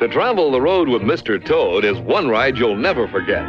To travel the road with Mr. Toad is one ride you'll never forget.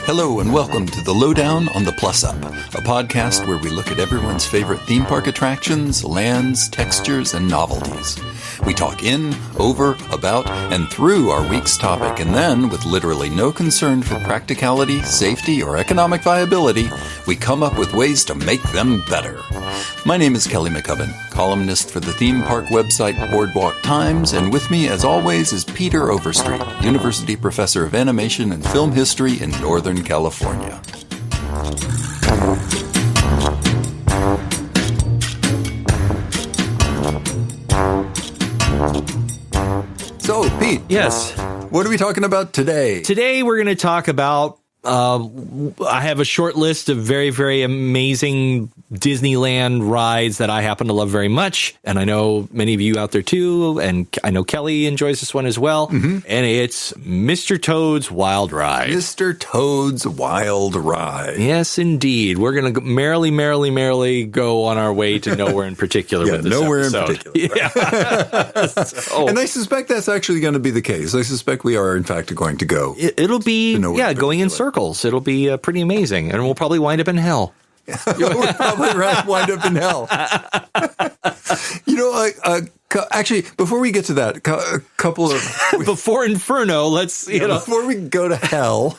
Hello and welcome to The Lowdown on the Plus Up, a podcast where we look at everyone's favorite theme park attractions, lands, textures, and novelties. We talk in, over, about, and through our week's topic, and then, with literally no concern for practicality, safety, or economic viability, we come up with ways to make them better. My name is Kelly McCubbin, columnist for the theme park website Boardwalk Times, and with me, as always, is Peter Overstreet, University Professor of Animation and Film History in Northern California. So, Pete. Yes. What are we talking about today? Today we're going to talk about, I have a short list of very, very amazing Disneyland rides that I happen to love very much. And I know many of you out there too. And I know Kelly enjoys this one as well. Mm-hmm. And it's Mr. Toad's Wild Ride. Mr. Toad's Wild Ride. Yes, indeed. We're going to merrily go on our way to nowhere in particular with this nowhere episode. in particular. Yeah. So, and I suspect that's actually going to be the case. I suspect we are, in fact, going to go. It'll be, going in circles. It'll be pretty amazing. And we'll probably wind up in hell. We'll probably wind up in hell. Actually, before we get to that, a couple of... Before Inferno, before we go to hell,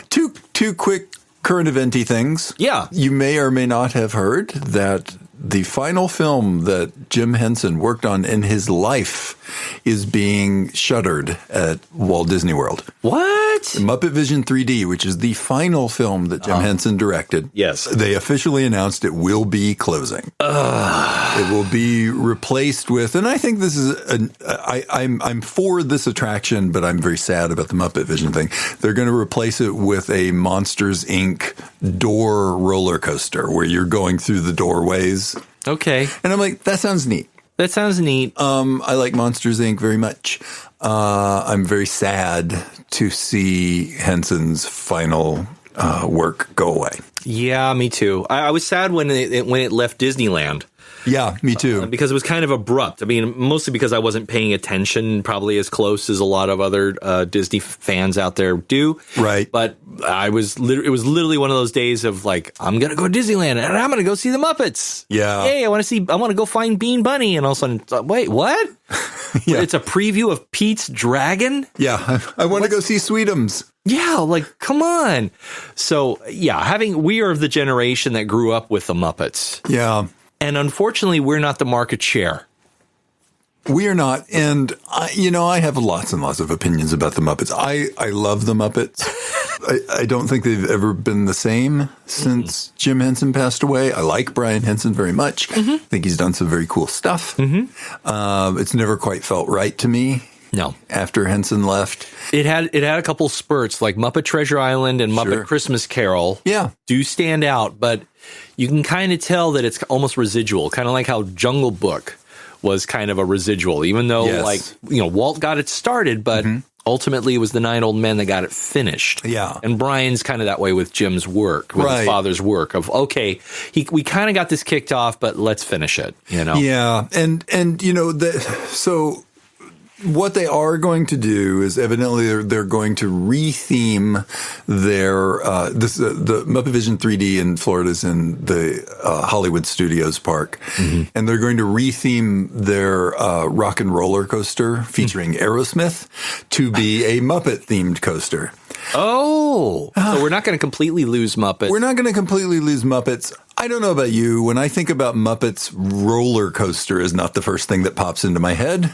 two quick current event-y things. Yeah. You may or may not have heard that the final film that Jim Henson worked on in his life is being shuttered at Walt Disney World. What? Muppet Vision 3D, which is the final film that Jim Henson directed. Yes. They officially announced it will be closing. It will be replaced with, and I think this is, I'm for this attraction, but I'm very sad about the Muppet Vision thing. They're going to replace it with a Monsters, Inc. door roller coaster where you're going through the doorways. Okay. And I'm like, that sounds neat. That sounds neat. I like Monsters, Inc. very much. I'm very sad to see Henson's final work go away. Yeah, me too. I was sad when it left Disneyland. Yeah, me too. Because it was kind of abrupt. I mean, mostly because I wasn't paying attention probably as close as a lot of other Disney fans out there do. Right. But it was literally one of those days of like, I'm going to go to Disneyland and I'm going to go see the Muppets. Yeah. Hey, I want to go find Bean Bunny. And all of a sudden, wait, what? Yeah. It's a preview of Pete's Dragon? Yeah. I want to go see Sweetums. Yeah, like, come on. So, yeah, we are the generation that grew up with the Muppets. Yeah. And unfortunately, we're not the market share. We are not. And, I have lots and lots of opinions about the Muppets. I love the Muppets. I don't think they've ever been the same since Jim Henson passed away. I like Brian Henson very much. Mm-hmm. I think he's done some very cool stuff. Mm-hmm. It's never quite felt right to me. No. After Henson left. It had a couple spurts, like Muppet Treasure Island and Muppet Christmas Carol. Yeah. Do stand out, but you can kind of tell that it's almost residual, kind of like how Jungle Book was kind of a residual, even though Walt got it started, but ultimately it was the Nine Old Men that got it finished. Yeah. And Brian's kind of that way with Jim's work, with his father's work of, okay, we kind of got this kicked off, but let's finish it, Yeah. And so what they are going to do is evidently they're going to re-theme their the Muppet Vision 3D in Florida is in the Hollywood Studios Park, and they're going to re-theme their rock and roller coaster featuring Aerosmith to be a Muppet themed coaster. Oh, so we're not going to completely lose Muppets. We're not going to completely lose Muppets. I don't know about you. When I think about Muppets, roller coaster is not the first thing that pops into my head.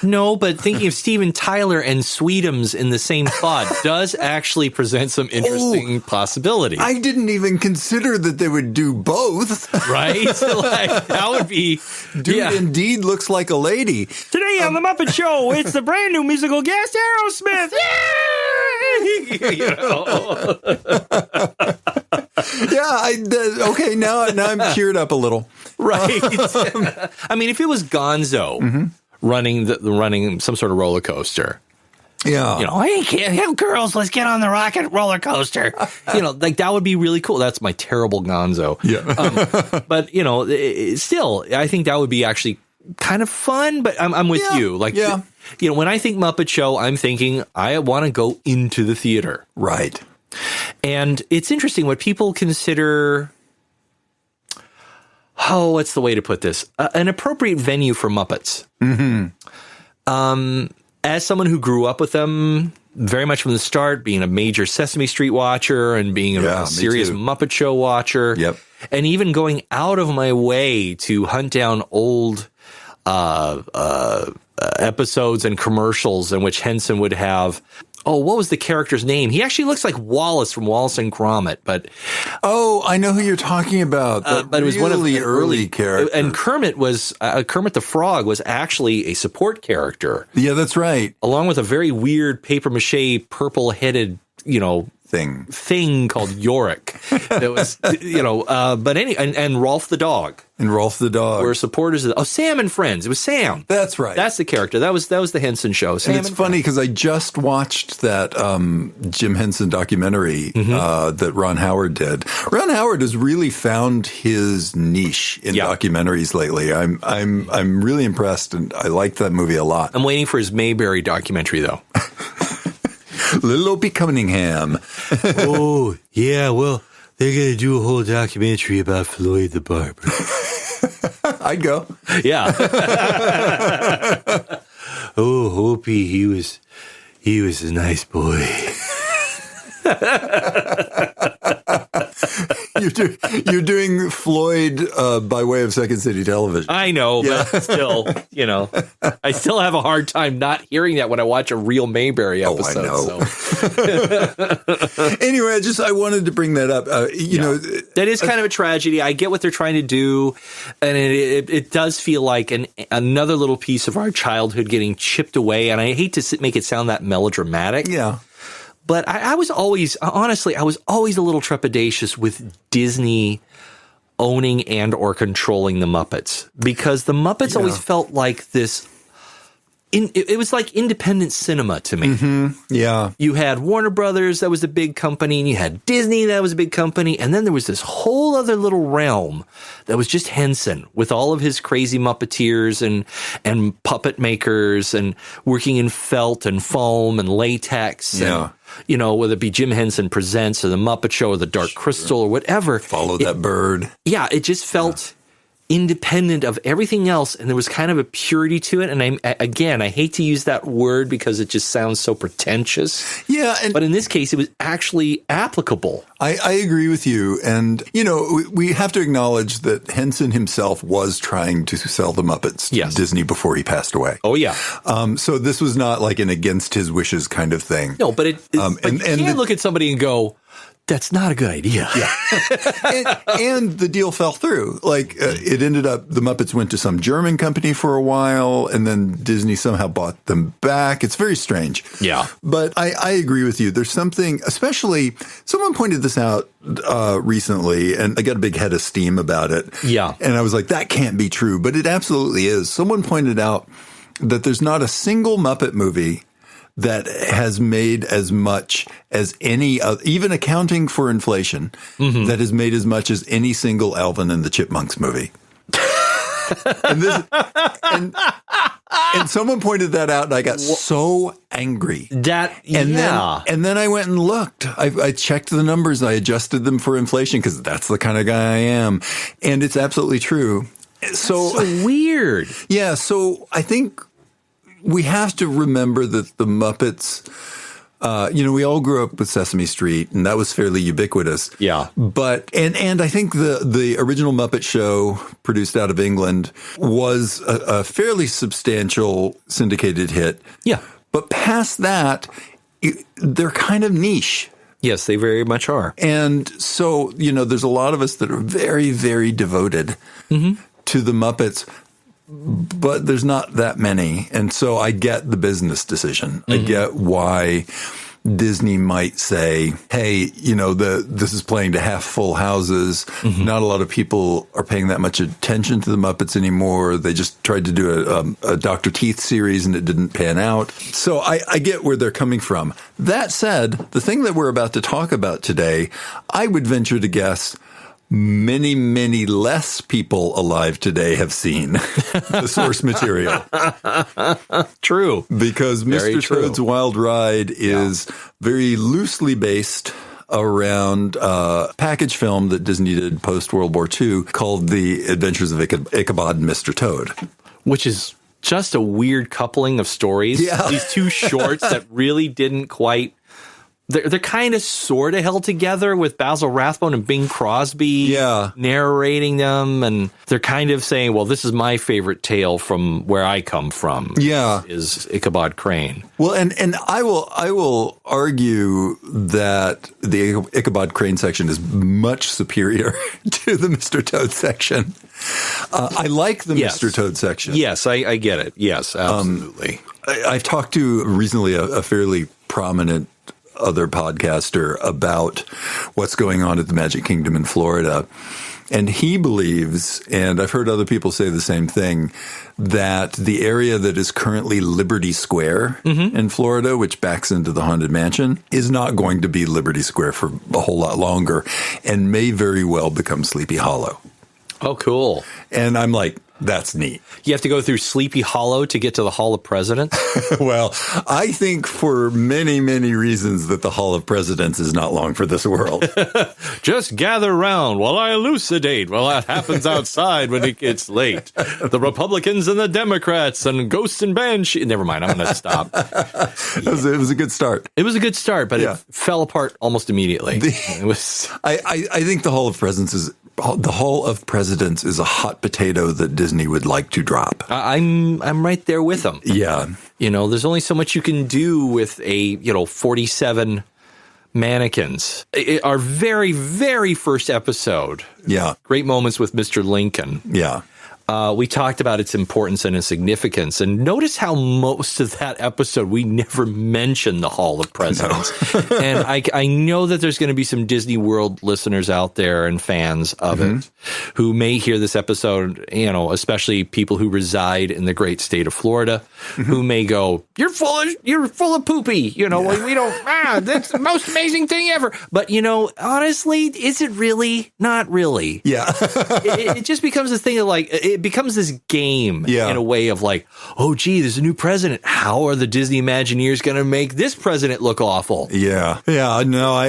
No, but thinking of Steven Tyler and Sweetums in the same thought does actually present some interesting possibilities. I didn't even consider that they would do both. Right? Like, that would be... Dude indeed looks like a lady. Today on The Muppet Show, it's the brand new musical guest, Aerosmith. Yay! You know? Okay, now I'm cheered up a little. Right. I mean, if it was Gonzo running some sort of roller coaster. Yeah. You know, hey, girls, let's get on the rocket roller coaster. You know, like that would be really cool. That's my terrible Gonzo. Yeah. But, you know, still, I think that would be actually kind of fun, but I'm with you. Like, you know, when I think Muppet Show, I'm thinking I want to go into the theater. Right. And it's interesting what people consider, what's the way to put this? An appropriate venue for Muppets. As someone who grew up with them very much from the start, being a major Sesame Street watcher and being a serious Muppet Show watcher, and even going out of my way to hunt down old episodes and commercials in which Henson would have, what was the character's name? He actually looks like Wallace from Wallace and Gromit, but... Oh, I know who you're talking about. But it was one of the early characters. And Kermit the Frog was actually a support character. Yeah, that's right. Along with a very weird papier-mâché purple-headed, thing called Yorick. That was, but and Rolf the dog. And Rolf the dog were supporters of Sam and Friends. It was Sam. That's right. That's the character. That was the Henson show. Sam and it's funny because I just watched that Jim Henson documentary that Ron Howard did. Ron Howard has really found his niche in documentaries lately. I'm really impressed, and I like that movie a lot. I'm waiting for his Mayberry documentary though. Little Opie Cunningham. Oh, yeah, well, they're going to do a whole documentary about Floyd the Barber. I'd go. Yeah. Opie, he was a nice boy. You're doing Floyd by way of Second City Television. I know, but still, I still have a hard time not hearing that when I watch a real Mayberry episode. Oh, I know. So. Anyway, I wanted to bring that up. That is kind of a tragedy. I get what they're trying to do, and it does feel like another little piece of our childhood getting chipped away. And I hate to make it sound that melodramatic. Yeah. But I was always a little trepidatious with Disney owning and or controlling the Muppets, because the Muppets always felt like this. It was like independent cinema to me. Mm-hmm. Yeah. You had Warner Brothers, that was a big company, and you had Disney, that was a big company, and then there was this whole other little realm that was just Henson with all of his crazy Muppeteers and puppet makers and working in felt and foam and latex. Yeah. And, whether it be Jim Henson Presents or The Muppet Show or The Dark Crystal or whatever. Follow that bird. Yeah, it just felt independent of everything else, and there was kind of a purity to it. And I hate to use that word because it just sounds so pretentious. Yeah, but in this case, it was actually applicable. I agree with you, and we have to acknowledge that Henson himself was trying to sell the Muppets to Disney before he passed away. Oh yeah. So this was not like an against his wishes kind of thing. No, but you can't look at somebody and go, that's not a good idea. Yeah. and the deal fell through. Like, it ended up, the Muppets went to some German company for a while, and then Disney somehow bought them back. It's very strange. Yeah. But I agree with you. There's something, especially, someone pointed this out recently, and I got a big head of steam about it. Yeah. And I was like, that can't be true. But it absolutely is. Someone pointed out that there's not a single Muppet movie that has made as much as any, even accounting for inflation, that has made as much as any single Alvin and the Chipmunks movie. and someone pointed that out, and I got so angry. Then I went and looked. I checked the numbers. I adjusted them for inflation because that's the kind of guy I am, and it's absolutely true. So weird. Yeah. So I think we have to remember that the Muppets We all grew up with Sesame Street, and that was fairly ubiquitous. Yeah. But, and I think the original Muppet Show, produced out of England, was a fairly substantial syndicated hit. Yeah. But past that, they're kind of niche. Yes, they very much are. And so, there's a lot of us that are very, very devoted to the Muppets, but there's not that many. And so I get the business decision. I get why Disney might say, hey, this is playing to half full houses. Not a lot of people are paying that much attention to the Muppets anymore. They just tried to do a Dr. Teeth series and it didn't pan out. So I get where they're coming from. That said, the thing that we're about to talk about today, I would venture to guess many, many less people alive today have seen the source material. True. Because Very Mr. true. Toad's Wild Ride is very loosely based around a package film that Disney did post-World War II called The Adventures of Ichabod and Mr. Toad. Which is just a weird coupling of stories. Yeah. These two shorts that really didn't quite... They're kind of sort of held together with Basil Rathbone and Bing Crosby narrating them. And they're kind of saying, well, this is my favorite tale from where I come from. Yeah. Is Ichabod Crane. Well, and I will argue that the Ichabod Crane section is much superior to the Mr. Toad section. I like the Mr. Toad section. Yes, I get it. Yes, absolutely. I've talked to recently a fairly prominent other podcaster about what's going on at the Magic Kingdom in Florida. And he believes, and I've heard other people say the same thing, that the area that is currently Liberty Square in Florida, which backs into the Haunted Mansion, is not going to be Liberty Square for a whole lot longer and may very well become Sleepy Hollow. Oh, cool. And I'm like, that's neat. You have to go through Sleepy Hollow to get to the Hall of Presidents? Well, I think for many, many reasons that the Hall of Presidents is not long for this world. Just gather round while I elucidate. Well, that happens outside when it gets late. The Republicans and the Democrats and Ghosts and Banshee. Never mind, I'm going to stop. It was a good start. It was a good start, but it fell apart almost immediately. It was. I think the Hall of Presidents is a hot potato that Disney would like to drop. I'm right there with them. Yeah. There's only so much you can do with 47 mannequins. Our very, very first episode. Yeah. Great Moments with Mr. Lincoln. Yeah. We talked about its importance and its significance. And notice how most of that episode, we never mentioned the Hall of Presidents. No. And I know that there's going to be some Disney World listeners out there and fans of it who may hear this episode, especially people who reside in the great state of Florida, who may go, you're full of poopy. We don't, that's the most amazing thing ever. But, honestly, is it really? Not really. Yeah. it just becomes this thing of it becomes this game in a way of oh, gee, there's a new president. How are the Disney Imagineers going to make this president look awful? Yeah. Yeah. No,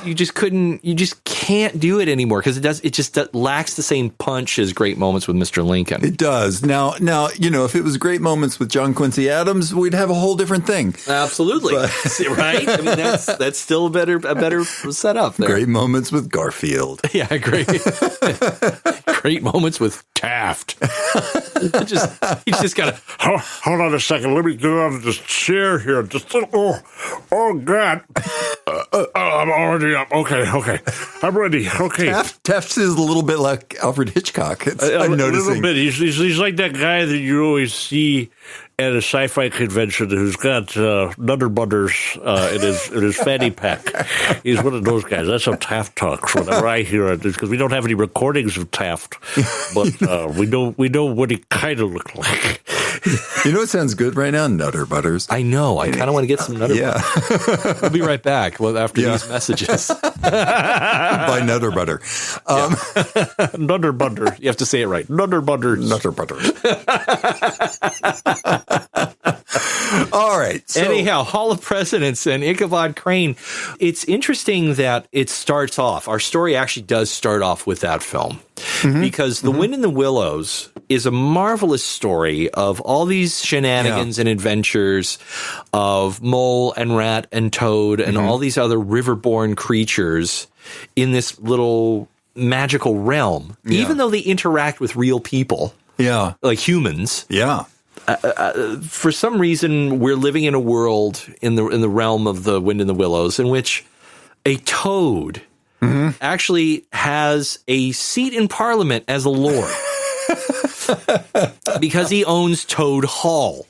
you just can't do it anymore because it just lacks the same punch as Great Moments with Mr. Lincoln. It does. Now, if it was Great Moments with John Quincy Adams, we'd have a whole different thing. Absolutely. Right? I mean, that's still a better setup there. Great Moments with Garfield. Yeah, great. Great Moments with Taft. He's just got to hold on a second. Let me get out of this chair here. Oh God. I'm already up. Okay. I'm ready. Okay. Taft is a little bit like Alfred Hitchcock. I'm noticing. A little bit. He's like that guy that you always see at a sci-fi convention who's got Nutter Butters in his fanny pack. He's one of those guys. That's how Taft talks whenever I hear it. Because we don't have any recordings of Taft, but we know what he kind of looked like. You know what sounds good right now? Nutter Butters. I know. I kind of want to get some Nutter Butters. We'll be right back after these messages. By Nutter Butter. Nutter Butter. You have to say it right. Nutter Butters. Nutter Butters. All right. So, anyhow, Hall of Presidents and Ichabod Crane. It's interesting that it starts off. Our story actually does start off with that film. because The Wind in the Willows is a marvelous story of all these shenanigans and adventures of Mole and Rat and Toad and all these other riverborn creatures in this little magical realm, even though they interact with real people, like humans. Yeah. For some reason, we're living in a world in the realm of The Wind in the Willows in which a toad actually has a seat in Parliament as a lord because he owns Toad Hall.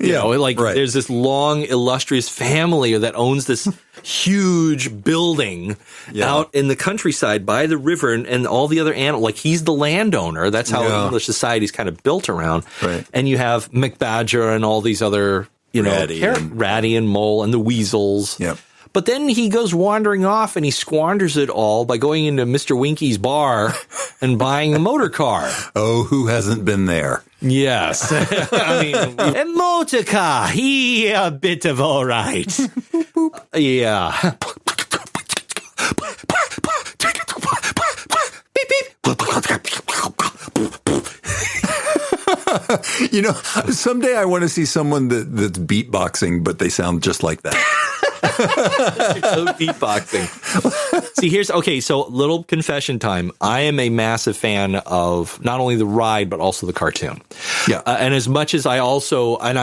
You know, there's this long, illustrious family that owns this huge building out in the countryside by the river and all the other animals. Like, he's the landowner. That's how English society is kind of built around. Right. And you have McBadger and all these other, Ratty and Mole and the Weasels. Yep. But then he goes wandering off and he squanders it all by going into Mr. Winky's bar and buying a motor car. Oh, who hasn't been there? Yes. I mean, a motor car. He a bit of all right. Yeah. Someday I want to see someone that's beatboxing, but they sound just like that. Beatboxing. See, so little confession time. I am a massive fan of not only the ride, but also the cartoon. Yeah. And as much as I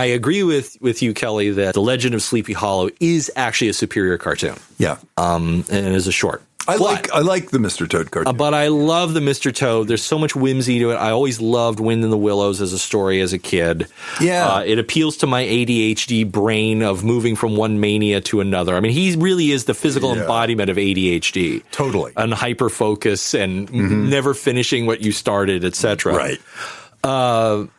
agree with you, Kelly, that The Legend of Sleepy Hollow is actually a superior cartoon. Yeah. And it is a short. I like the Mr. Toad cartoon. But I love the Mr. Toad. There's so much whimsy to it. I always loved Wind in the Willows as a story as a kid. Yeah. It appeals to my ADHD brain of moving from one mania to another. I mean, he really is the physical embodiment of ADHD. Totally. And hyper-focus and never finishing what you started, etc. Right.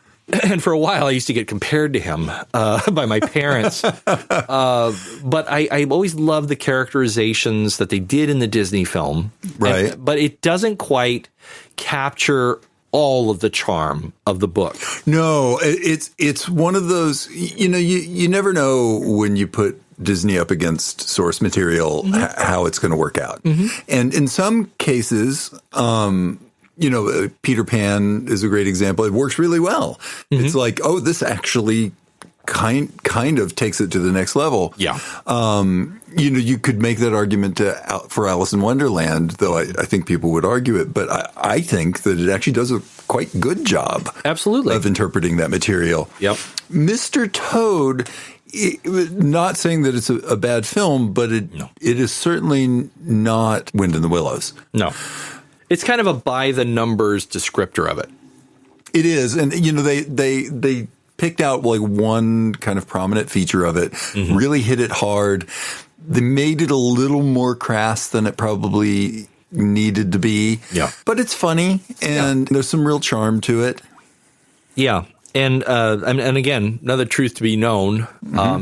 And for a while, I used to get compared to him by my parents. But I always loved the characterizations that they did in the Disney film. Right. But it doesn't quite capture all of the charm of the book. No, it's one of those, you never know when you put Disney up against source material how it's going to work out. And in some cases, Peter Pan is a great example. It works really well. It's like, oh, this actually kind of takes it to the next level. Yeah. You could make that argument for Alice in Wonderland, though I think people would argue it. But I think that it actually does a quite good job. Absolutely. Of interpreting that material. Yep. Mr. Toad, not saying that it's a bad film, but it is certainly not Wind in the Willows. No. It's kind of a by-the-numbers descriptor of it. It is. And, they picked out like one kind of prominent feature of it, really hit it hard. They made it a little more crass than it probably needed to be. Yeah. But it's funny, and there's some real charm to it. Yeah. And again, another truth to be known,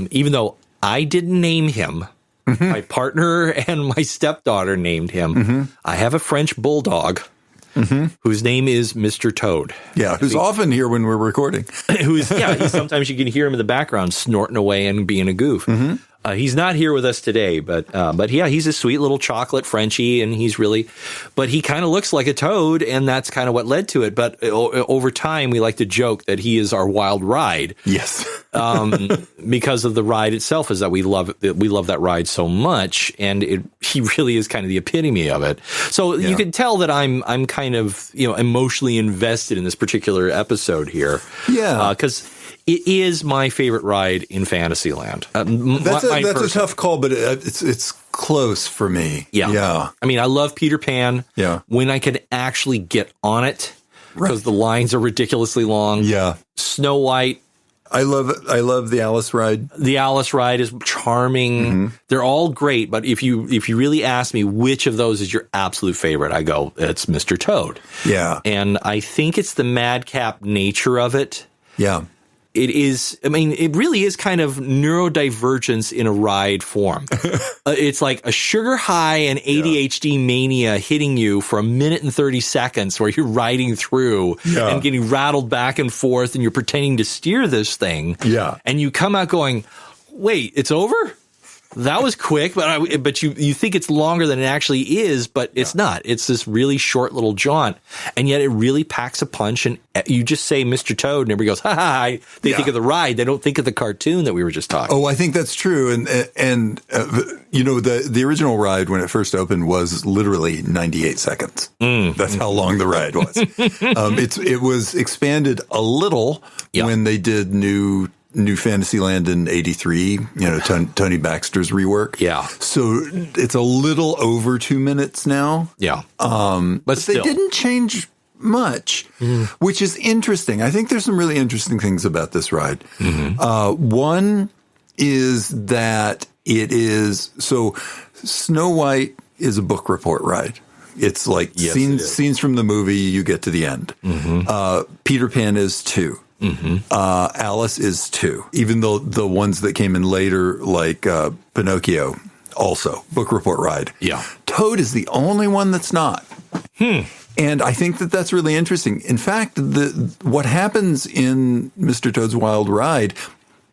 even though I didn't name him, my partner and my stepdaughter named him. I have a French bulldog whose name is Mr. Toad. Yeah, who's often here when we're recording. Sometimes you can hear him in the background snorting away and being a goof. He's not here with us today, but he's a sweet little chocolate Frenchie, and but he kind of looks like a toad, and that's kind of what led to it. But over time, we like to joke that he is our wild ride. Yes. Because of the ride itself, is that we love that ride so much, and he really is kind of the epitome of it. So you can tell that I'm kind of emotionally invested in this particular episode here. Yeah, because it is my favorite ride in Fantasyland. That's a tough call, but it's close for me. Yeah. Yeah. I mean, I love Peter Pan. Yeah. When I can actually get on it, because the lines are ridiculously long. Yeah. Snow White. I love the Alice ride. The Alice ride is charming. They're all great, but if you really ask me which of those is your absolute favorite, I go, it's Mr. Toad. Yeah. And I think it's the madcap nature of it. Yeah. It is, it really is kind of neurodivergence in a ride form. It's like a sugar high and ADHD mania hitting you for a minute and 30 seconds where you're riding through and getting rattled back and forth, and you're pretending to steer this thing. Yeah. And you come out going, wait, it's over? That was quick, but you think it's longer than it actually is, but it's not. It's this really short little jaunt, and yet it really packs a punch. And you just say Mr. Toad, and everybody goes, ha ha. They think of the ride. They don't think of the cartoon that we were just talking. Oh, I think that's true. And the original ride when it first opened was literally 98 seconds. That's how long the ride was. It was expanded a little when they did New Fantasyland in '83, Tony Baxter's rework. Yeah. So it's a little over 2 minutes now. Yeah. But still. they didn't change much, which is interesting. I think there's some really interesting things about this ride. One is that Snow White is a book report ride. It's like scenes from the movie, you get to the end. Peter Pan is too. Alice is too, even though the ones that came in later, like Pinocchio, also book report ride. Yeah. Toad is the only one that's not. And I think that that's really interesting. In fact, what happens in Mr. Toad's Wild Ride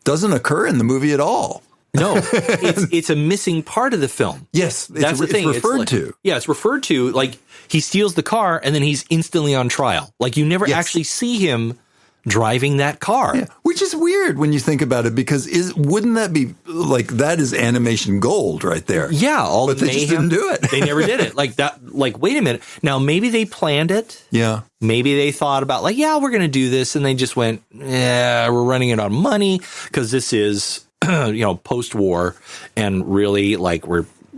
doesn't occur in the movie at all. No, it's a missing part of the film. Yes, that's the thing. It's referred to. Yeah, it's referred to. Like, he steals the car and then he's instantly on trial. Like, you never actually see him driving that car. Yeah, which is weird when you think about it, because wouldn't that be like, that is animation gold right there? Yeah, but they just didn't do it. They never did it. Like that. Like, wait a minute. Now maybe they planned it. Yeah. Maybe they thought about like, we're going to do this, and they just went, we're running it on money because this is post-war, and really like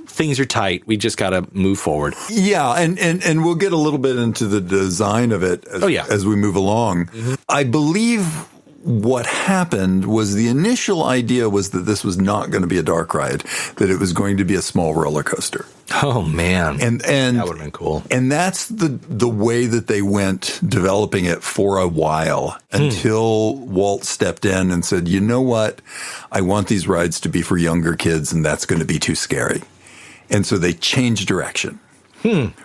things are tight. We just got to move forward. Yeah, and we'll get a little bit into the design of it as we move along. I believe what happened was the initial idea was that this was not going to be a dark ride, that it was going to be a small roller coaster. Oh, man. And that would have been cool. And that's the way that they went developing it for a while until Walt stepped in and said, you know what? I want these rides to be for younger kids, and that's going to be too scary. And so they changed direction.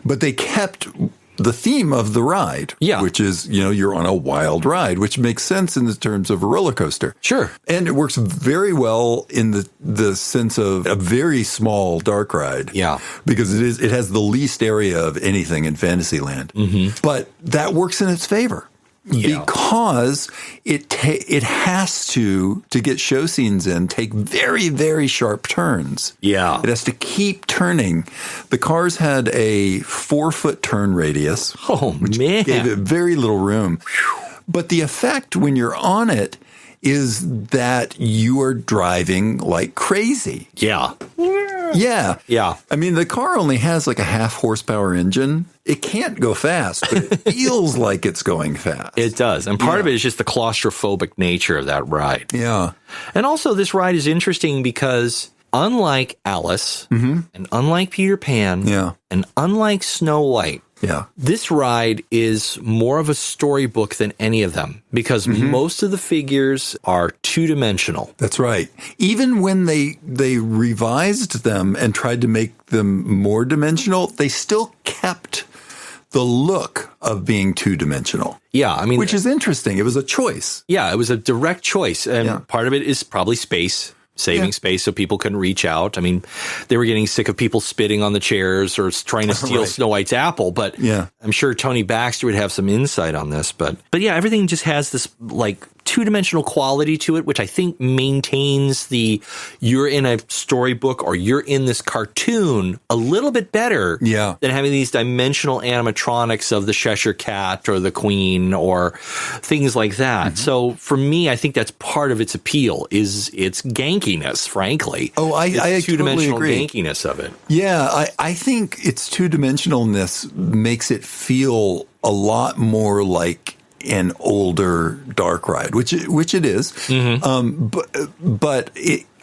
But they kept the theme of the ride, which is, you're on a wild ride, which makes sense in the terms of a roller coaster. Sure. And it works very well in the sense of a very small dark ride. Yeah. Because it has the least area of anything in Fantasyland. But that works in its favor. Yeah. Because it has to get show scenes in, take very, very sharp turns. Yeah. It has to keep turning. The cars had a 4-foot turn radius. Oh, which gave it very little room. But the effect when you're on it is that you are driving like crazy. Yeah. Yeah. Yeah. I mean, the car only has like a 0.5 horsepower engine. It can't go fast, but it feels like it's going fast. It does. And part of it is just the claustrophobic nature of that ride. Yeah. And also, this ride is interesting because unlike Alice and unlike Peter Pan and unlike Snow White, this ride is more of a storybook than any of them, because most of the figures are two-dimensional. That's right. Even when they revised them and tried to make them more dimensional, they still kept the look of being two-dimensional. Yeah, I mean, which is interesting. It was a choice. Yeah, it was a direct choice, and part of it is probably space. Saving space so people couldn't reach out. I mean, they were getting sick of people spitting on the chairs or trying to steal Snow White's apple. But I'm sure Tony Baxter would have some insight on this. But yeah, everything just has this like two-dimensional quality to it, which I think maintains the you're in a storybook or you're in this cartoon a little bit better than having these dimensional animatronics of the Cheshire Cat or the Queen or things like that. So for me, I think that's part of its appeal is its gankiness, frankly. Oh, I two-dimensional totally agree. Gankiness of it. Yeah, I think its two-dimensionalness makes it feel a lot more like an older dark ride, which it is. But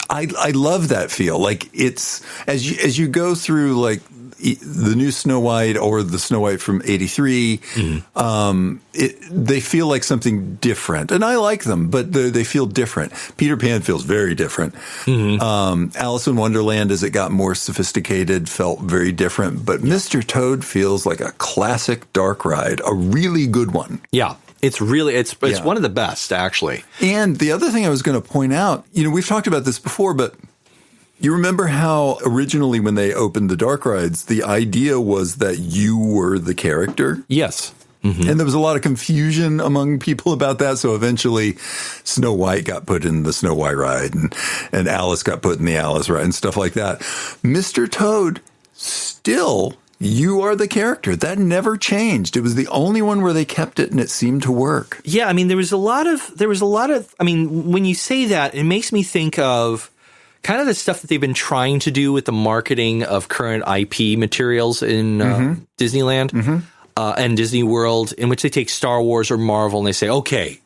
I love that feel. Like it's as you go through like the new Snow White or the Snow White from '83, they feel like something different, and I like them, but they feel different. Peter Pan feels very different. Alice in Wonderland, as it got more sophisticated, felt very different. But Mr. Toad feels like a classic dark ride, a really good one. Yeah. It's really, it's one of the best, actually. And the other thing I was going to point out, we've talked about this before, but You remember how originally when they opened the dark rides, the idea was that you were the character? Yes. And there was a lot of confusion among people about that. So eventually Snow White got put in the Snow White ride and Alice got put in the Alice ride and stuff like that. Mr. Toad, still, you are the character. That never changed. It was the only one where they kept it and it seemed to work. Yeah. I mean, there was a lot of, I mean, when you say that, it makes me think of kind of the stuff that they've been trying to do with the marketing of current IP materials in Disneyland. And Disney World, in which they take Star Wars or Marvel and they say, okay,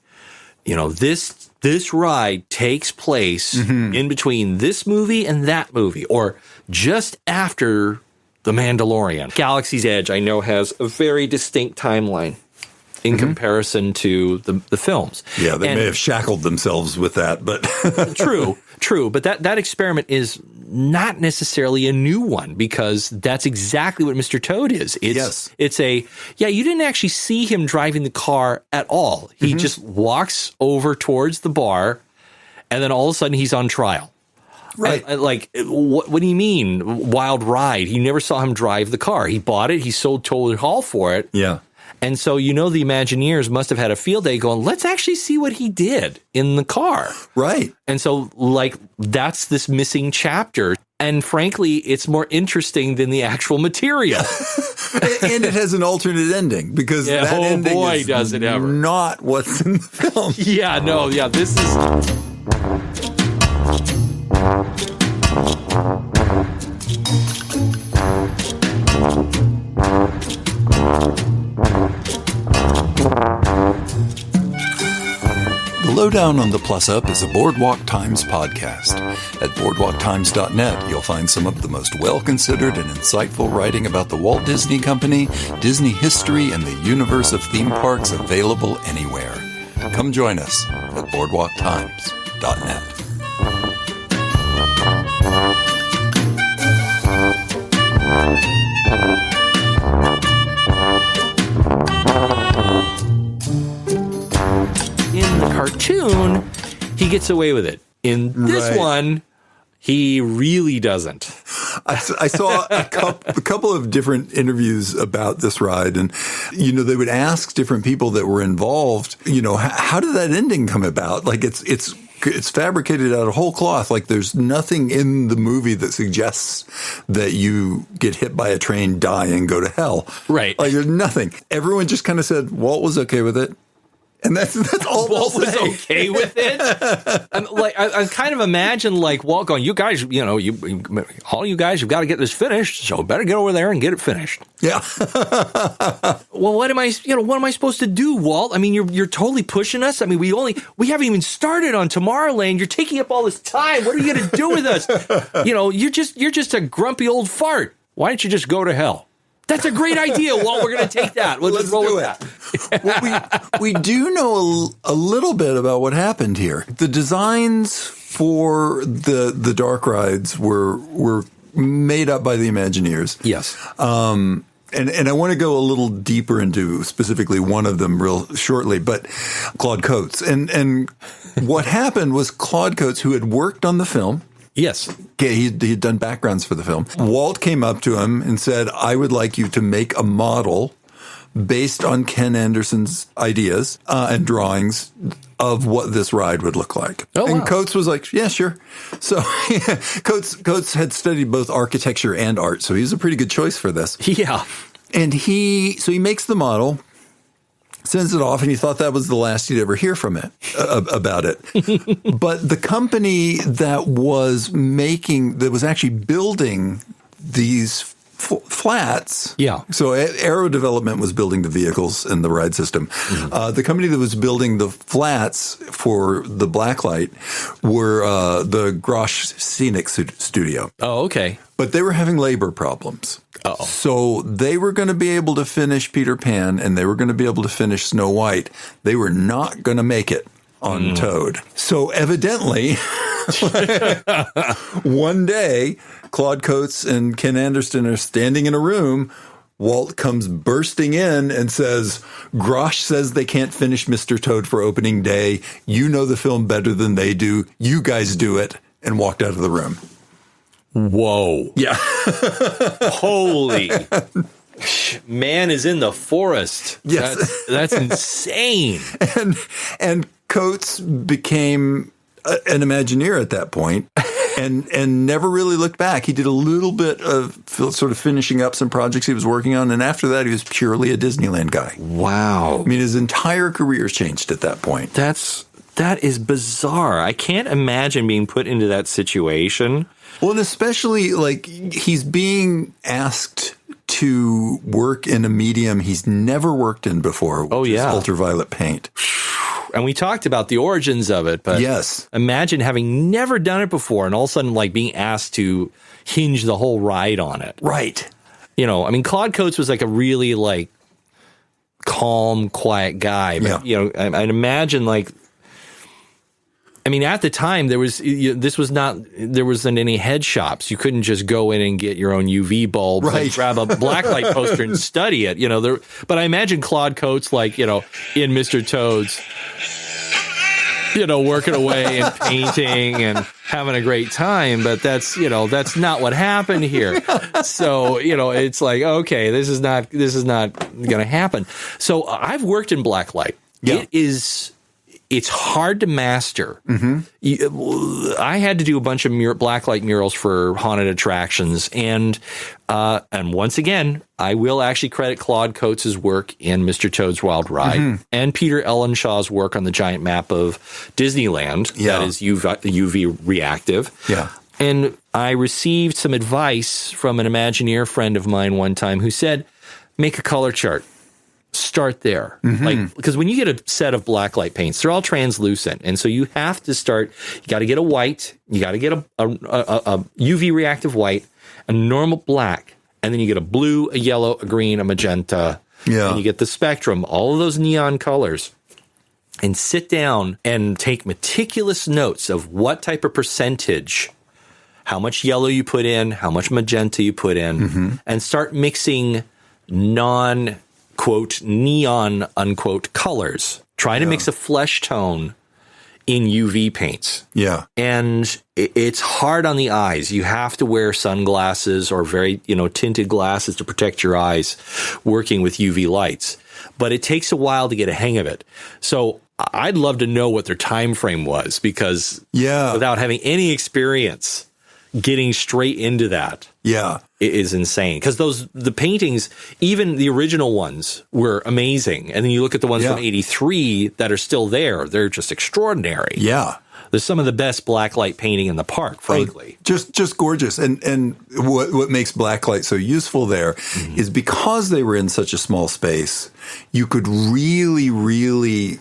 you know, this ride takes place in between this movie and that movie, or just after The Mandalorian. Galaxy's Edge, I know, has a very distinct timeline in comparison to the films. Yeah, they may have shackled themselves with that, but True. But that experiment is not necessarily a new one, because that's exactly what Mr. Toad is. It's you didn't actually see him driving the car at all. He just walks over towards the bar, and then all of a sudden he's on trial. Right. What do you mean, wild ride? You never saw him drive the car. He bought it. He sold Toad Hall for it. Yeah. And so, the Imagineers must have had a field day going, let's actually see what he did in the car. Right. And so, that's this missing chapter. And frankly, it's more interesting than the actual material. And it has an alternate ending, because that ending is does it ever. Not what's in the film. This is... The Lowdown on the Plus Up is a Boardwalk Times podcast. At boardwalktimes.net, you'll find some of the most well-considered and insightful writing about the Walt Disney Company, Disney history, and the universe of theme parks available anywhere. Come join us at boardwalktimes.net. Cartoon, he gets away with it. In this one, he really doesn't. I saw a couple of different interviews about this ride, and they would ask different people that were involved, how did that ending come about? Like it's fabricated out of whole cloth. Like there's nothing in the movie that suggests that you get hit by a train, die, and go to hell. Right. Like there's nothing. Everyone just kind of said Walt was okay with it. And that's all Walt was okay with it. I kind of imagine Walt going, "You guys, all you guys, you've got to get this finished. So better get over there and get it finished." Yeah. Well, what am I supposed to do, Walt? I mean, you're totally pushing us. I mean, we haven't even started on Tomorrowland. You're taking up all this time. What are you going to do with us? You're just a grumpy old fart. Why don't you just go to hell? That's a great idea, Walt. We're going to take that. Let's just roll with that. Well, we do know a little bit about what happened here. The designs for the dark rides were made up by the Imagineers. Yes. And I want to go a little deeper into specifically one of them real shortly, but Claude Coats. And what happened was Claude Coats, who had worked on the film. Yes. Okay, he'd done backgrounds for the film. Walt came up to him and said, I would like you to make a model based on Ken Anderson's ideas and drawings of what this ride would look like. Oh, and wow. Coates was like, yeah, sure. So Coates had studied both architecture and art, so he was a pretty good choice for this. Yeah. And he makes the model, sends it off, and he thought that was the last he'd ever hear from it about it. But the company that was actually building these flats. Yeah. So Aero Development was building the vehicles and the ride system. Mm-hmm. The company that was building the flats for the Blacklight were the Grosh Scenic Studio. Oh, okay. But they were having labor problems. Uh-oh. So they were going to be able to finish Peter Pan and they were going to be able to finish Snow White. They were not going to make it on Toad. So evidently, one day, Claude Coats and Ken Anderson are standing in a room. Walt comes bursting in and says, Grosh says they can't finish Mr. Toad for opening day. You know the film better than they do. You guys do it. And walked out of the room. Whoa. Yeah. Holy. Man is in the forest. Yes. That's insane. And Coates became an Imagineer at that point and never really looked back. He did a little bit of sort of finishing up some projects he was working on. And after that, he was purely a Disneyland guy. Wow. I mean, his entire career changed at that point. That is bizarre. I can't imagine being put into that situation. Well, and especially like he's being asked to work in a medium he's never worked in before, which is ultraviolet paint. And we talked about the origins of it, but yes, imagine having never done it before and all of a sudden like being asked to hinge the whole ride on it. Right. You know, I mean, Claude Coats was like a really like calm, quiet guy. But, you know, I'd imagine like, I mean, at the time there wasn't any head shops. You couldn't just go in and get your own UV bulb and grab a blacklight poster and study it. You know, but I imagine Claude Coats, like, you know, in Mr. Toad's, you know, working away and painting and having a great time. But that's not what happened here. So, you know, it's like, okay, this is not going to happen. So I've worked in blacklight. Yeah. It's hard to master. Mm-hmm. I had to do a bunch of blacklight murals for haunted attractions, and once again, I will actually credit Claude Coates' work in Mr. Toad's Wild Ride and Peter Ellenshaw's work on the giant map of Disneyland that is UV reactive. Yeah. And I received some advice from an Imagineer friend of mine one time who said, make a color chart. Start there. Like, because when you get a set of blacklight paints, they're all translucent. And so you have to start, you got to get a white, you got to get a UV reactive white, a normal black, and then you get a blue, a yellow, a green, a magenta. Yeah. And you get the spectrum, all of those neon colors. And sit down and take meticulous notes of what type of percentage, how much yellow you put in, how much magenta you put in, and start mixing quote, neon, unquote, colors. Try to mix a flesh tone in UV paints. Yeah. And it's hard on the eyes. You have to wear sunglasses or very, tinted glasses to protect your eyes working with UV lights. But it takes a while to get a hang of it. So I'd love to know what their time frame was, because without having any experience, getting straight into that is insane. Because the paintings, even the original ones, were amazing. And then you look at the ones from 83 that are still there. They're just extraordinary. Yeah. They're some of the best blacklight painting in the park, frankly. Just gorgeous. And what makes blacklight so useful there is because they were in such a small space, you could really, really,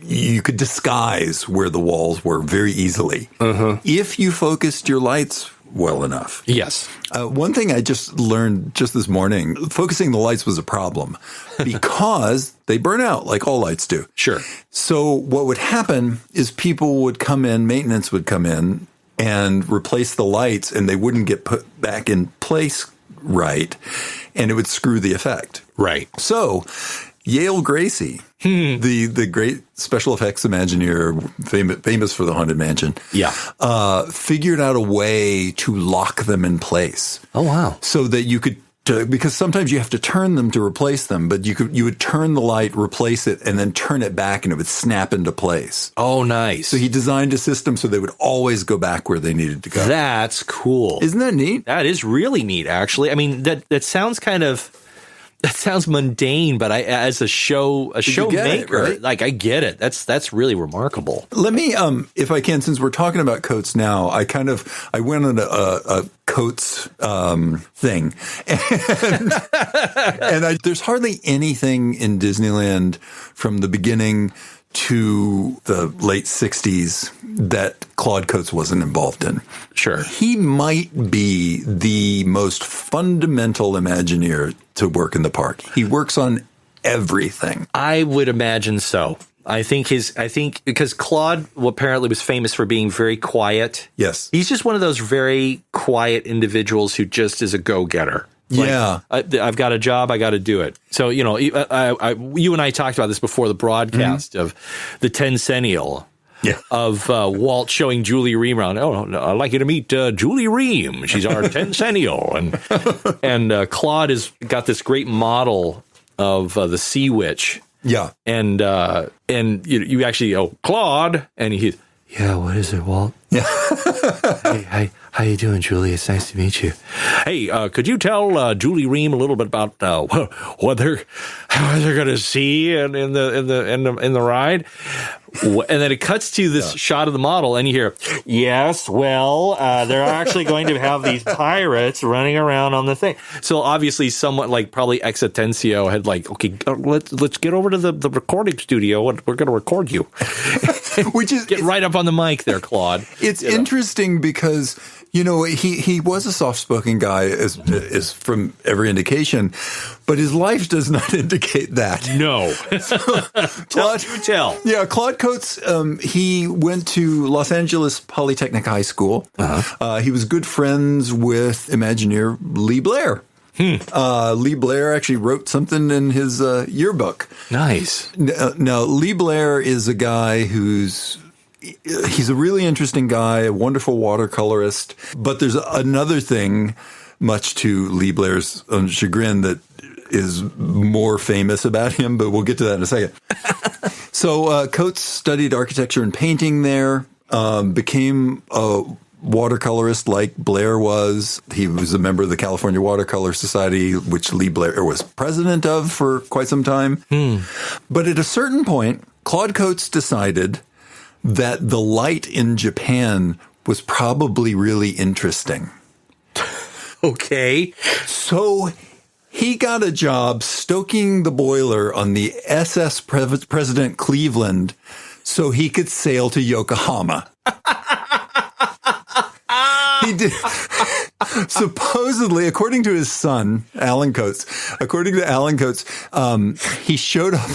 you could disguise where the walls were very easily if you focused your lights well enough. Yes. One thing I just learned just this morning, focusing the lights was a problem because they burn out like all lights do. Sure. So what would happen is people would come in, maintenance would come in and replace the lights, and they wouldn't get put back in place right, and it would screw the effect. Right. So Yale Gracie, the great special effects Imagineer, famous for the Haunted Mansion, figured out a way to lock them in place. Oh, wow. So that you could, because sometimes you have to turn them to replace them, but you would turn the light, replace it, and then turn it back, and it would snap into place. Oh, nice. So he designed a system so they would always go back where they needed to go. That's cool. Isn't that neat? That is really neat, actually. I mean, that sounds that sounds mundane, but as a show maker, right? Like, I get it. That's really remarkable. Let me, if I can, since we're talking about Coates now, I went on a Coates thing, and there's hardly anything in Disneyland from the beginning to the late 60s that Claude Coats wasn't involved in. Sure. He might be the most fundamental Imagineer to work in the park. He works on everything. I would imagine so. I think because Claude apparently was famous for being very quiet. Yes. He's just one of those very quiet individuals who just is a go-getter. I've got a job. I got to do it. So, you and I talked about this before the broadcast of the Tencennial. of Walt showing Julie Ream around. Oh, no, I'd like you to meet Julie Ream. She's our tencennial. And Claude has got this great model of the Sea Witch. Yeah. And you actually, Claude, and he's, yeah, what is it, Walt? Yeah. Hey, how you doing, Julie? It's nice to meet you. Hey, could you tell Julie Ream a little bit about what they're going to see in the ride? And then it cuts to this shot of the model, and you hear, yes, well, they're actually going to have these pirates running around on the thing. So obviously someone like probably Ex Atencio had like, okay, let's get over to the recording studio, and we're going to record you. Which is Get right up on the mic there, Claude. It's interesting because, he was a soft-spoken guy as from every indication, but his life does not indicate that. No. Tell. Yeah, Claude Coats, he went to Los Angeles Polytechnic High School. He was good friends with Imagineer Lee Blair. Lee Blair actually wrote something in his yearbook. Nice. Now, Lee Blair is a guy he's a really interesting guy, a wonderful watercolorist. But there's another thing, much to Lee Blair's own chagrin, that is more famous about him, but we'll get to that in a second. So Coates studied architecture and painting there, became a watercolorist like Blair was. He was a member of the California Watercolor Society, which Lee Blair was president of for quite some time. But at a certain point, Claude Coats decided that the light in Japan was probably really interesting. Okay. So he got a job stoking the boiler on the SS President Cleveland so he could sail to Yokohama. He did. Supposedly, according to his son, Alan Coates, he showed up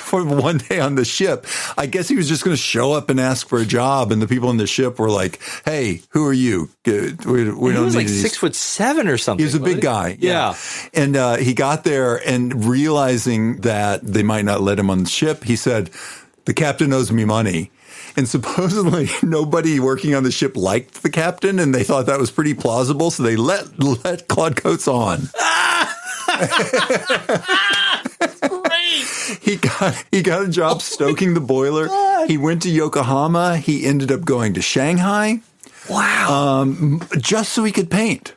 for one day on the ship. I guess he was just going to show up and ask for a job, and the people on the ship were like, "Hey, who are you? We don't He was need like these." 6'7" or something. He was a big guy. Yeah. And he got there, and realizing that they might not let him on the ship, he said, "The captain owes me money." And supposedly nobody working on the ship liked the captain, and they thought that was pretty plausible, so they let Claude Coats on. Great. He got a job stoking the boiler. He went to Yokohama. He ended up going to Shanghai. Wow. Just so he could paint.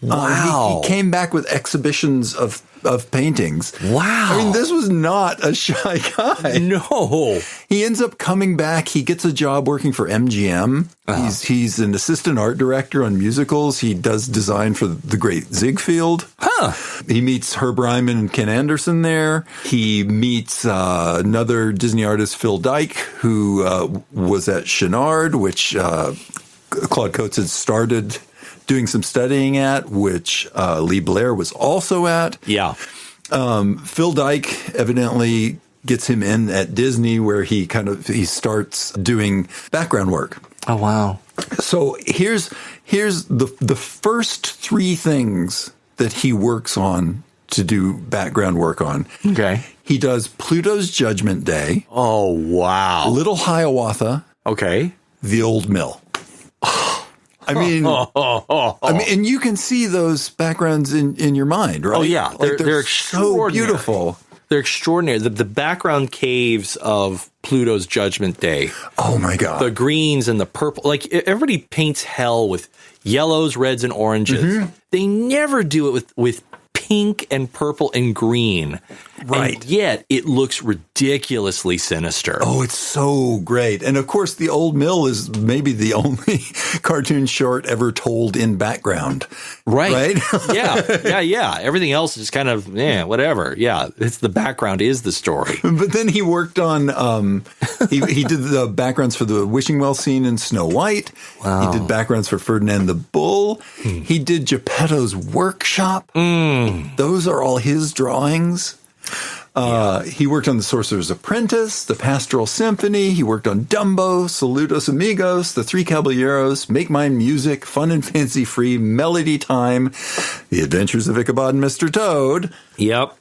Wow. He came back with exhibitions of paintings. Wow. I mean, this was not a shy guy. No. He ends up coming back. He gets a job working for MGM. He's an assistant art director on musicals. He does design for the great Ziegfeld. He meets Herb Ryman and Ken Anderson there. He meets another Disney artist, Phil Dyke, who was at Chenard, which Claude Coats had started doing some studying at, which Lee Blair was also at. Yeah. Phil Dyke evidently gets him in at Disney, where he starts doing background work. Oh, wow. So here's the first three things that he works on to do background work on. Okay. He does Pluto's Judgment Day. Oh, wow. Little Hiawatha. Okay. The Old Mill. I mean, and you can see those backgrounds in your mind, right? Oh, yeah. They're so beautiful. They're extraordinary. The background caves of Pluto's Judgment Day. Oh, my God. The greens and the purple. Like, everybody paints hell with yellows, reds, and oranges. Mm-hmm. They never do it with pink and purple and green. Right. And yet it looks ridiculously sinister. Oh, it's so great. And of course, The Old Mill is maybe the only cartoon short ever told in background. Right? Yeah. Everything else is kind of, whatever. Yeah. It's the background is the story. But then he worked on, he did the backgrounds for the wishing well scene in Snow White. Wow. He did backgrounds for Ferdinand the Bull. He did Geppetto's Workshop. Those are all his drawings. He worked on The Sorcerer's Apprentice, The Pastoral Symphony. He worked on Dumbo, Saludos Amigos, The Three Caballeros, Make Mine Music, Fun and Fancy Free, Melody Time, The Adventures of Ichabod and Mr. Toad. Yep.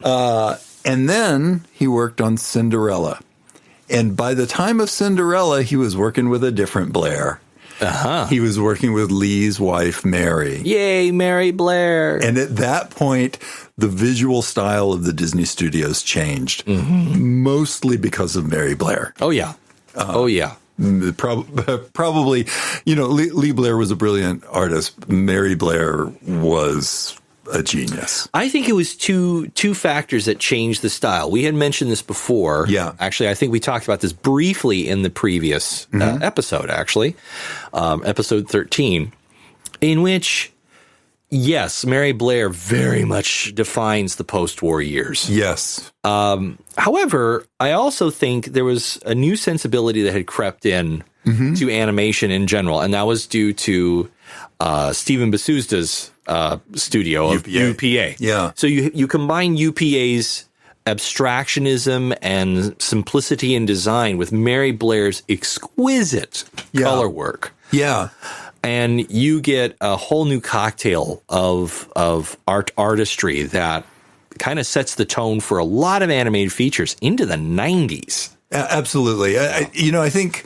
And then he worked on Cinderella. And by the time of Cinderella, he was working with a different Blair. He was working with Lee's wife, Mary. Yay, Mary Blair. And at that point, the visual style of the Disney studios changed, mostly because of Mary Blair. Oh, yeah. Probably, Lee Blair was a brilliant artist. Mary Blair was a genius. I think it was two factors that changed the style. We had mentioned this before. Yeah. Actually, I think we talked about this briefly in the previous episode, actually. Episode 13, in which, yes, Mary Blair very much defines the post-war years. Yes. However, I also think there was a new sensibility that had crept in to animation in general, and that was due to Stephen Basusta's studio of UPA. Yeah. So you combine UPA's abstractionism and simplicity in design with Mary Blair's exquisite color work. Yeah. And you get a whole new cocktail of artistry that kind of sets the tone for a lot of animated features into the 90s. Absolutely. I think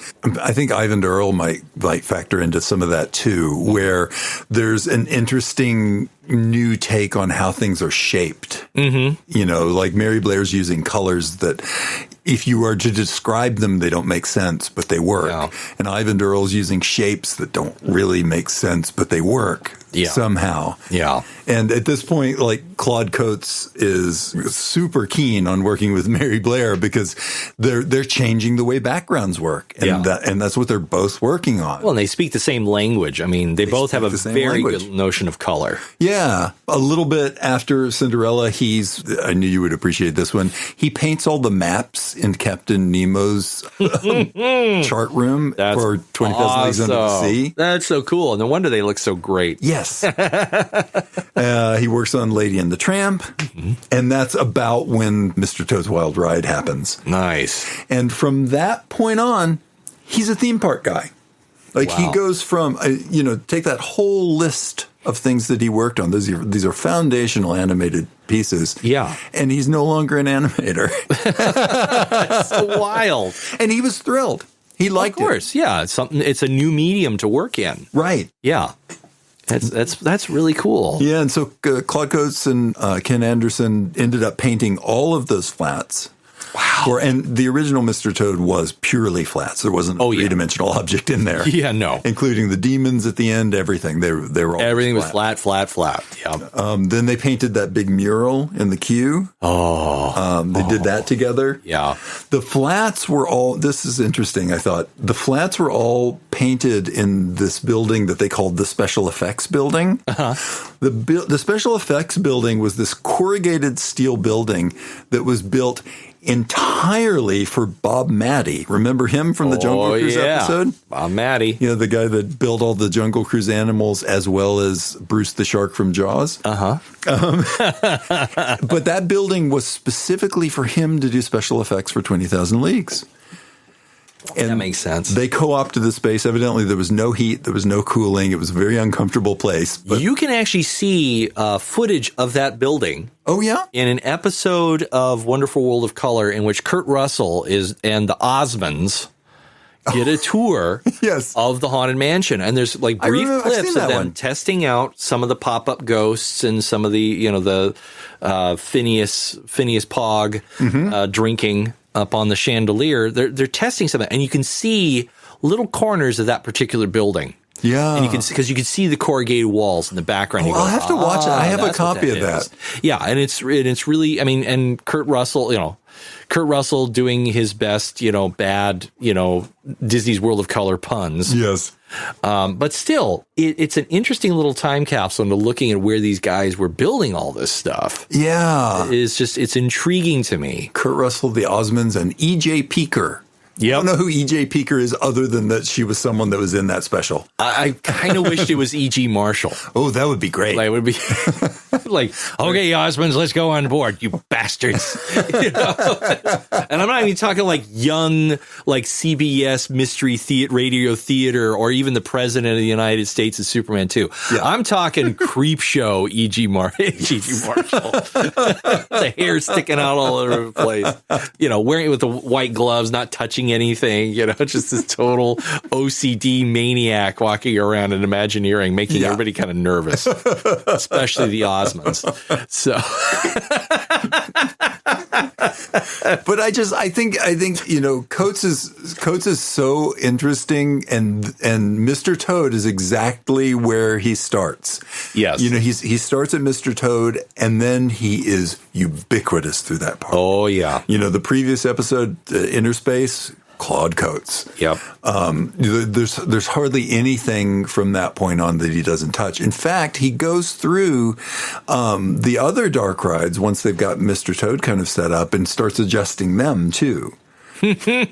Ivan Earl might factor into some of that too, where there's an interesting new take on how things are shaped. Like Mary Blair's using colors that, if you were to describe them, they don't make sense, but they work. Yeah. And Ivan Earl's using shapes that don't really make sense, but they work somehow. Yeah. And at this point, like, Claude Coats is super keen on working with Mary Blair because they're changing the way backgrounds work. And that's what they're both working on. Well, and they speak the same language. I mean, they both have a very good notion of color. Yeah. A little bit after Cinderella, I knew you would appreciate this one. He paints all the maps in Captain Nemo's chart room for 20,000 Leagues Under the Sea. That's so cool. No wonder they look so great. Yes. He works on Lady and the Tramp, and that's about when Mr. Toad's Wild Ride happens. Nice. And from that point on, he's a theme park guy. He goes from, take that whole list of things that he worked on. These are foundational animated pieces. Yeah. And he's no longer an animator. That's so wild. And he was thrilled. He liked it. Of course, yeah. It's a new medium to work in. Right. Yeah. That's really cool. Yeah, and so Claude Coats and Ken Anderson ended up painting all of those flats. Wow. And the original Mr. Toad was purely flats. There wasn't a three-dimensional object in there. Yeah, no. Including the demons at the end, everything. They were all everything was flat. Yeah. Then they painted that big mural in the queue. They did that together. Yeah. The flats were all, this is interesting, I thought. The flats were all painted in this building that they called the Special Effects Building. The Special Effects Building was this corrugated steel building that was built entirely for Bob Matty. Remember him from the Jungle Cruise episode? Bob Matty. The guy that built all the Jungle Cruise animals as well as Bruce the Shark from Jaws. But that building was specifically for him to do special effects for 20,000 Leagues. And that makes sense. They co-opted the space. Evidently, there was no heat. There was no cooling. It was a very uncomfortable place. But you can actually see footage of that building. Oh, yeah? In an episode of Wonderful World of Color in which Kurt Russell and the Osmonds get a tour of the Haunted Mansion. And there's brief clips of them testing out some of the pop-up ghosts and some of the, the Phineas Pogg drinking up on the chandelier. They're testing something, and you can see little corners of that particular building. Yeah, and because you can see the corrugated walls in the background. I'll have to watch it. I have a copy of that. Yeah, and it's really. I mean, and Kurt Russell, doing his best, bad, Disney's World of Color puns. Yes. But still, it's an interesting little time capsule into looking at where these guys were building all this stuff. Yeah. It's intriguing to me. Kurt Russell, the Osmonds, and E.J. Peeker I don't know who E.J. Peeker is other than that she was someone that was in that special. I kind of wished it was E.G. Marshall. Oh, that would be great. Like, it would be like, okay, Osmonds, let's go on board, you bastards. You know? And I'm not even talking like young, like CBS mystery radio theater, or even the president of the United States is Superman 2. Yeah. I'm talking creep show E.G. Marshall. The hair sticking out all over the place. You know, wearing it with the white gloves, not touching anything, you know, just this total OCD maniac walking around in Imagineering, making everybody kind of nervous, especially the Osmonds. So, but I think, you know, Coates is so interesting, and Mr. Toad is exactly where he starts. Yes. You know, he starts at Mr. Toad, and then he is ubiquitous through that part. Oh, yeah. You know, the previous episode, Inner Space, Claude Coats. Yep. There's hardly anything from that point on that he doesn't touch. In fact, he goes through the other dark rides once they've got Mr. Toad kind of set up and starts adjusting them too. They're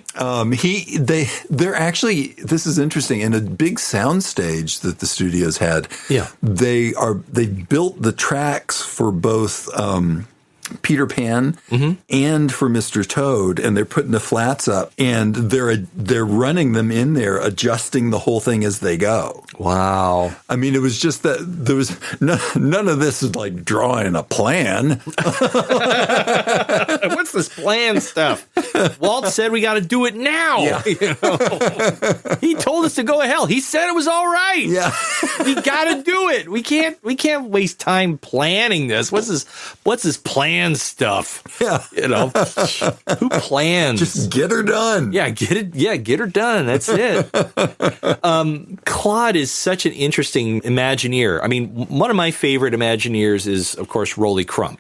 actually, this is interesting, in a big sound stage that the studios had. Yeah. They built the tracks for both Peter Pan and for Mr. Toad, and they're putting the flats up, and they're running them in there, adjusting the whole thing as they go. Wow. I mean, it was just that there was none of this is like drawing a plan. What's this plan stuff? Walt said we got to do it now. Yeah. You know? He told us to go to hell. He said it was all right. Yeah. We got to do it. We can't waste time planning this. What's this plan stuff? Yeah. You know, who plans? Just get her done. Yeah, get her done. That's it. Claude is such an interesting Imagineer. I mean, one of my favorite Imagineers is, of course, Rolly Crump.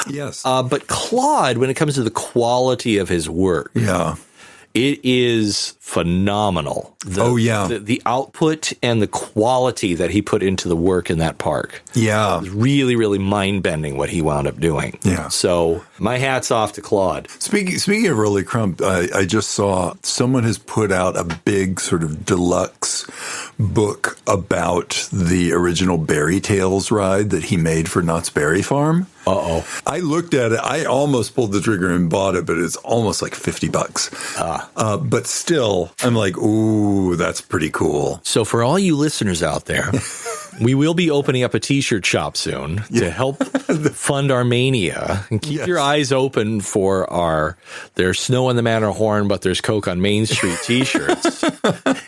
Yes. But Claude, when it comes to the quality of his work, it is phenomenal. The output and the quality that he put into the work in that park. Yeah. It was really, really mind-bending what he wound up doing. Yeah. So my hat's off to Claude. Speaking of Rolly Crump, I just saw someone has put out a big sort of deluxe book about the original Berry Tales ride that he made for Knott's Berry Farm. Uh-oh. I looked at it. I almost pulled the trigger and bought it, but it's almost like $50. But still, I'm like, ooh, that's pretty cool. So for all you listeners out there, we will be opening up a T-shirt shop soon to help fund our mania. And keep your eyes open for there's snow on the Matterhorn, but there's Coke on Main Street T-shirts.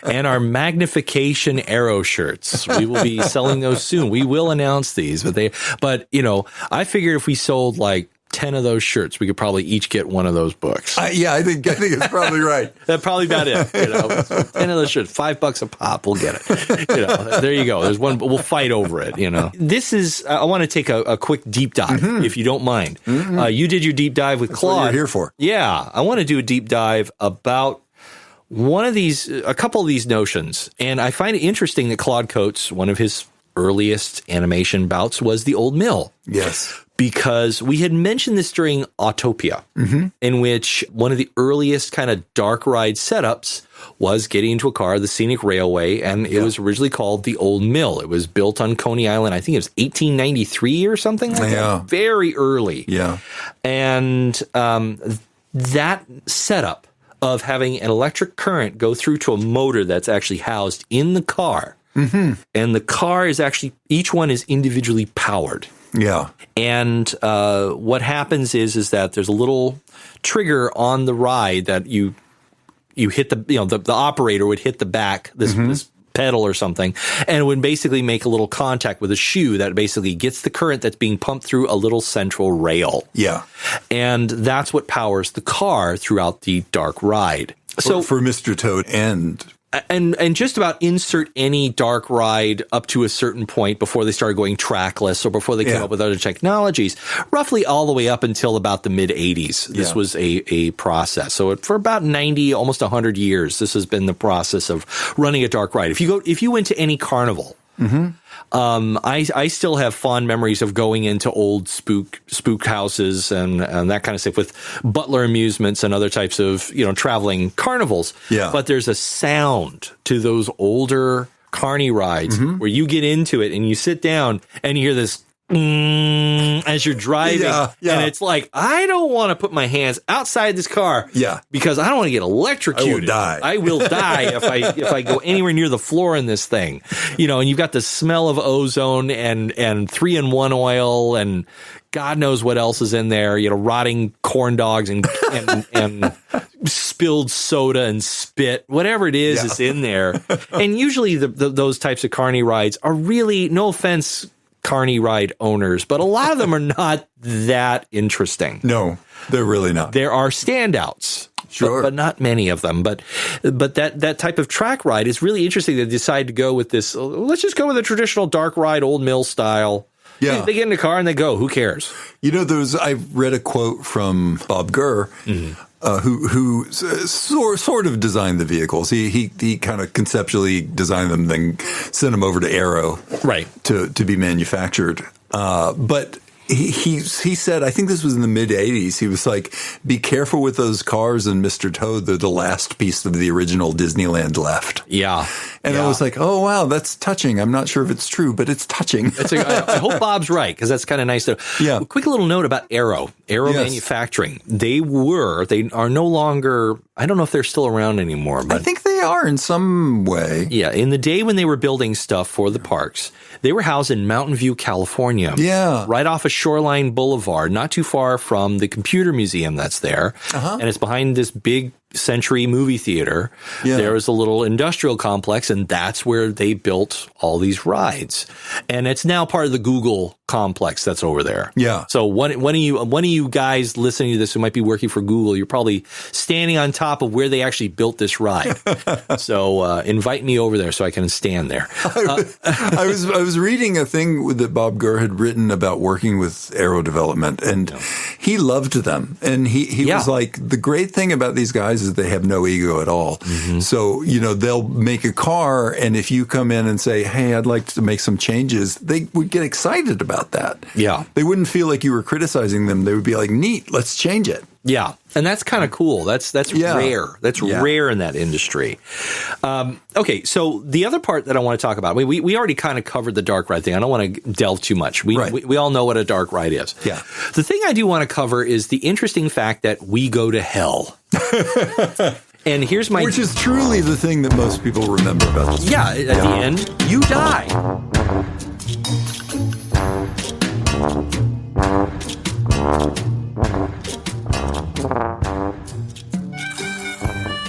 And our magnification arrow shirts. We will be selling those soon. We will announce these, but you know, I figured if we sold like 10 of those shirts, we could probably each get one of those books. I think it's probably right. That's probably about it. You know, 10 of those shirts, $5 a pop, we'll get it. You know, there you go. There's one. We'll fight over it. You know, this is. I want to take a quick deep dive, if you don't mind. You did your deep dive with Claude. That's what you're here for. Yeah, I want to do a deep dive about a couple of these notions, and I find it interesting that Claude Coats, one of his earliest animation bouts was the Old Mill. Yes. Because we had mentioned this during Autopia, in which one of the earliest kind of dark ride setups was getting into a car, the Scenic Railway, and it was originally called the Old Mill. It was built on Coney Island. I think it was 1893 or something like that. Very early. Yeah. And that setup of having an electric current go through to a motor that's actually housed in the car, and the car is actually, each one is individually powered. Yeah. And what happens is that there's a little trigger on the ride that you hit the operator would hit the back, this pedal or something, and it would basically make a little contact with a shoe that basically gets the current that's being pumped through a little central rail. Yeah. And that's what powers the car throughout the dark ride. So for Mr. Toad and just about insert any dark ride up to a certain point before they started going trackless or before they came up with other technologies, roughly all the way up until about the mid-'80s. This was a process. So for about 90, almost 100 years, this has been the process of running a dark ride. If you went to any carnival I still have fond memories of going into old spook houses and that kind of stuff with Butler Amusements and other types of, traveling carnivals. Yeah. But there's a sound to those older carny rides where you get into it and you sit down and you hear this as you're driving. And it's like, I don't want to put my hands outside this car because I don't want to get electrocuted. I will die if I go anywhere near the floor in this thing. And you've got the smell of ozone and 3-in-1 oil and God knows what else is in there, rotting corn dogs and spilled soda and spit, whatever it is in there. And usually those types of carny rides are really, no offense, carny ride owners, but a lot of them are not that interesting. No, they're really not. There are standouts, but not many of them. But that type of track ride is really interesting. They decide to go with this. Let's just go with a traditional dark ride, old mill style. Yeah, they get in the car and they go. Who cares? I read a quote from Bob Gurr. Who sort of designed the vehicles. He kind of conceptually designed them, then sent them over to Aero, to be manufactured. But he said, I think this was in the mid '80s. He was like, "Be careful with those cars and Mr. Toad. They're the last piece of the original Disneyland left." Yeah. And I was like, oh, wow, that's touching. I'm not sure if it's true, but it's touching. I hope Bob's right, because that's kind of nice. Yeah. A quick little note about Aero Manufacturing. They are no longer, I don't know if they're still around anymore. But I think they are in some way. Yeah. In the day when they were building stuff for the parks, they were housed in Mountain View, California. Yeah. Right off of Shoreline Boulevard, not too far from the computer museum that's there. And it's behind this big Century movie theater. There was a little industrial complex, and that's where they built all these rides. And it's now part of the Google complex that's over there. Yeah. So one of you guys listening to this who might be working for Google, you're probably standing on top of where they actually built this ride. So invite me over there so I can stand there. I was reading a thing that Bob Gurr had written about working with Aero Development, and he loved them. And he was like, the great thing about these guys is they have no ego at all. So, they'll make a car, and if you come in and say, hey, I'd like to make some changes, they would get excited about that. Yeah. They wouldn't feel like you were criticizing them. They would be like, neat, let's change it. Yeah. And that's kind of cool. That's rare. That's rare in that industry. Okay. So the other part that I want to talk about, we already kind of covered the dark ride thing. I don't want to delve too much. We all know what a dark ride is. Yeah. The thing I do want to cover is the interesting fact that we go to hell. And here's which is truly the thing that most people remember about this. Yeah. At the end, you die.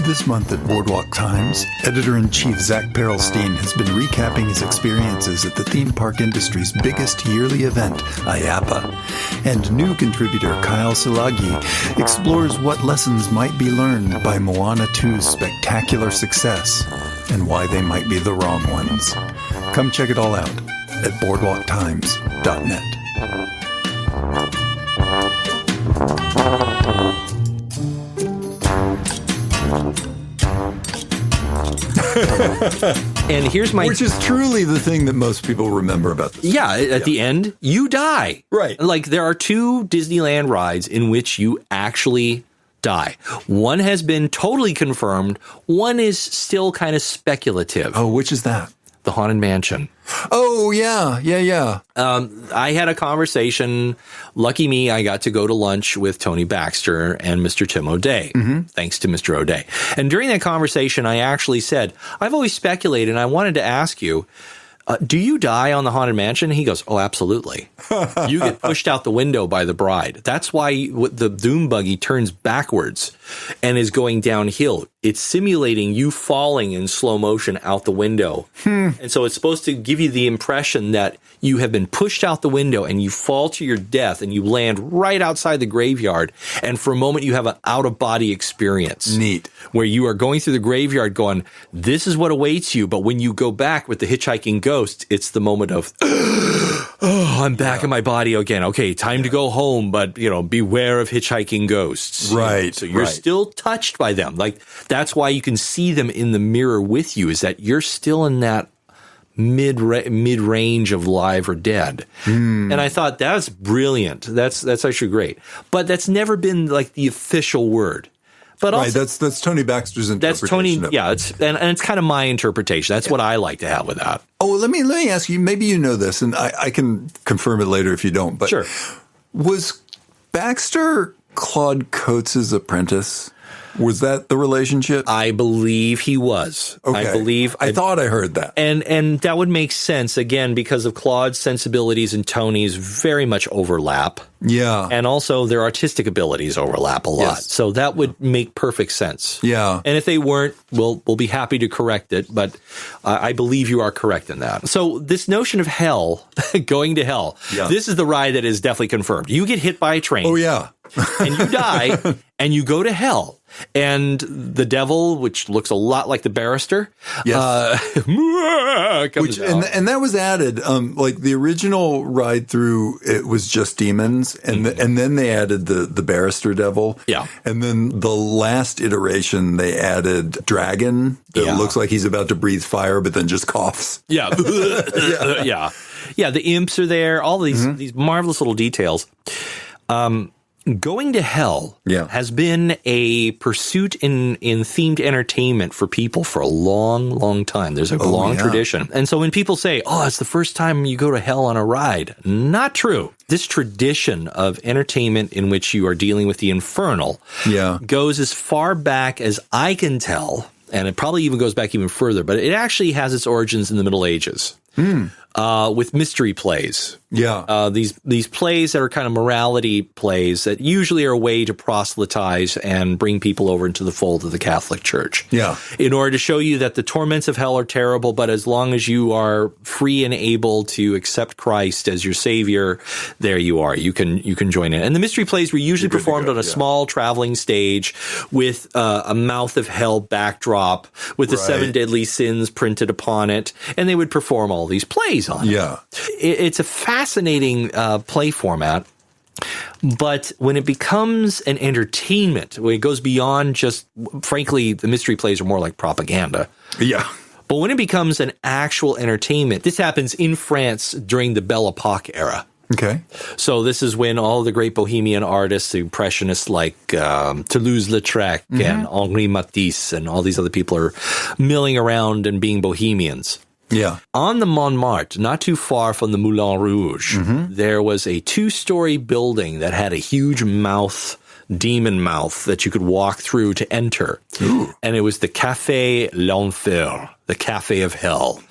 This month at Boardwalk Times, Editor-in-Chief Zach Perelstein has been recapping his experiences at the theme park industry's biggest yearly event, IAAPA. And new contributor Kyle Silagi explores what lessons might be learned by Moana 2's spectacular success and why they might be the wrong ones. Come check it all out at boardwalktimes.net. And here's which is truly the thing that most people remember about this. Yeah, at the end, you die. Right. Like, there are 2 Disneyland rides in which you actually die. One has been totally confirmed. One is still kind of speculative. Oh, which is that? The Haunted Mansion. Oh, yeah. I had a conversation. Lucky me, I got to go to lunch with Tony Baxter and Mr. Tim O'Day. Thanks to Mr. O'Day. And during that conversation, I actually said, I've always speculated, and I wanted to ask you, do you die on the Haunted Mansion? And he goes, oh, absolutely. You get pushed out the window by the bride. That's why the Doom buggy turns backwards and is going downhill. It's simulating you falling in slow motion out the window. And so it's supposed to give you the impression that you have been pushed out the window and you fall to your death and you land right outside the graveyard. And for a moment, you have an out-of-body experience. Neat. Where you are going through the graveyard going, this is what awaits you. But when you go back with the hitchhiking ghost, it's the moment of, oh, I'm back in my body again. Okay, time to go home, but, beware of hitchhiking ghosts. Right. So you're still touched by them. Like, that's why you can see them in the mirror with you, is that you're still in that mid-range of live or dead. And I thought that's brilliant. That's actually great. But that's never been like the official word. But also, that's Tony Baxter's interpretation. That's Tony. of it. Yeah, and it's kind of my interpretation. That's what I like to have with that. Oh, let me ask you. Maybe you know this, and I can confirm it later if you don't. But Sure. Was Baxter Claude Coats' apprentice? Was that the relationship? I believe he was. Okay. I thought I heard that. And that would make sense, again, because of Claude's sensibilities and Tony's very much overlap. Yeah. And also their artistic abilities overlap a lot. Yes. So that would make perfect sense. Yeah. And if they weren't, we'll be happy to correct it. But I believe you are correct in that. So this notion of hell, going to hell, this is the ride that is definitely confirmed. You get hit by a train. Oh, yeah. And you die and you go to hell. And the devil, which looks a lot like the barrister, comes out. And that was added. Like the original ride through, it was just demons, and then they added the barrister devil. Yeah. And then the last iteration, they added dragon that looks like he's about to breathe fire, but then just coughs. Yeah. Yeah. The imps are there. All these marvelous little details. Going to hell has been a pursuit in themed entertainment for people for a long, long time. There's a long tradition. And so when people say, oh, it's the first time you go to hell on a ride, not true. This tradition of entertainment in which you are dealing with the infernal goes as far back as I can tell, and it probably even goes back even further, but it actually has its origins in the Middle Ages. With mystery plays. Yeah. These plays that are kind of morality plays that usually are a way to proselytize and bring people over into the fold of the Catholic Church. Yeah. In order to show you that the torments of hell are terrible, but as long as you are free and able to accept Christ as your savior, there you are. You can join in. And the mystery plays were usually performed on a small traveling stage with a mouth of hell backdrop with the 7 deadly sins printed upon it, and they would perform all these plays on it. Yeah. It's a fascinating play format, but when it becomes an entertainment, when it goes beyond just, frankly, the mystery plays are more like propaganda. Yeah. But when it becomes an actual entertainment, this happens in France during the Belle Epoque era. Okay. So this is when all the great Bohemian artists, the Impressionists like Toulouse-Lautrec and Henri Matisse and all these other people are milling around and being bohemians. Yeah. On the Montmartre, not too far from the Moulin Rouge, there was a 2-story building that had a huge demon mouth that you could walk through to enter. Ooh. And it was the Café L'Enfer, the Cafe of Hell.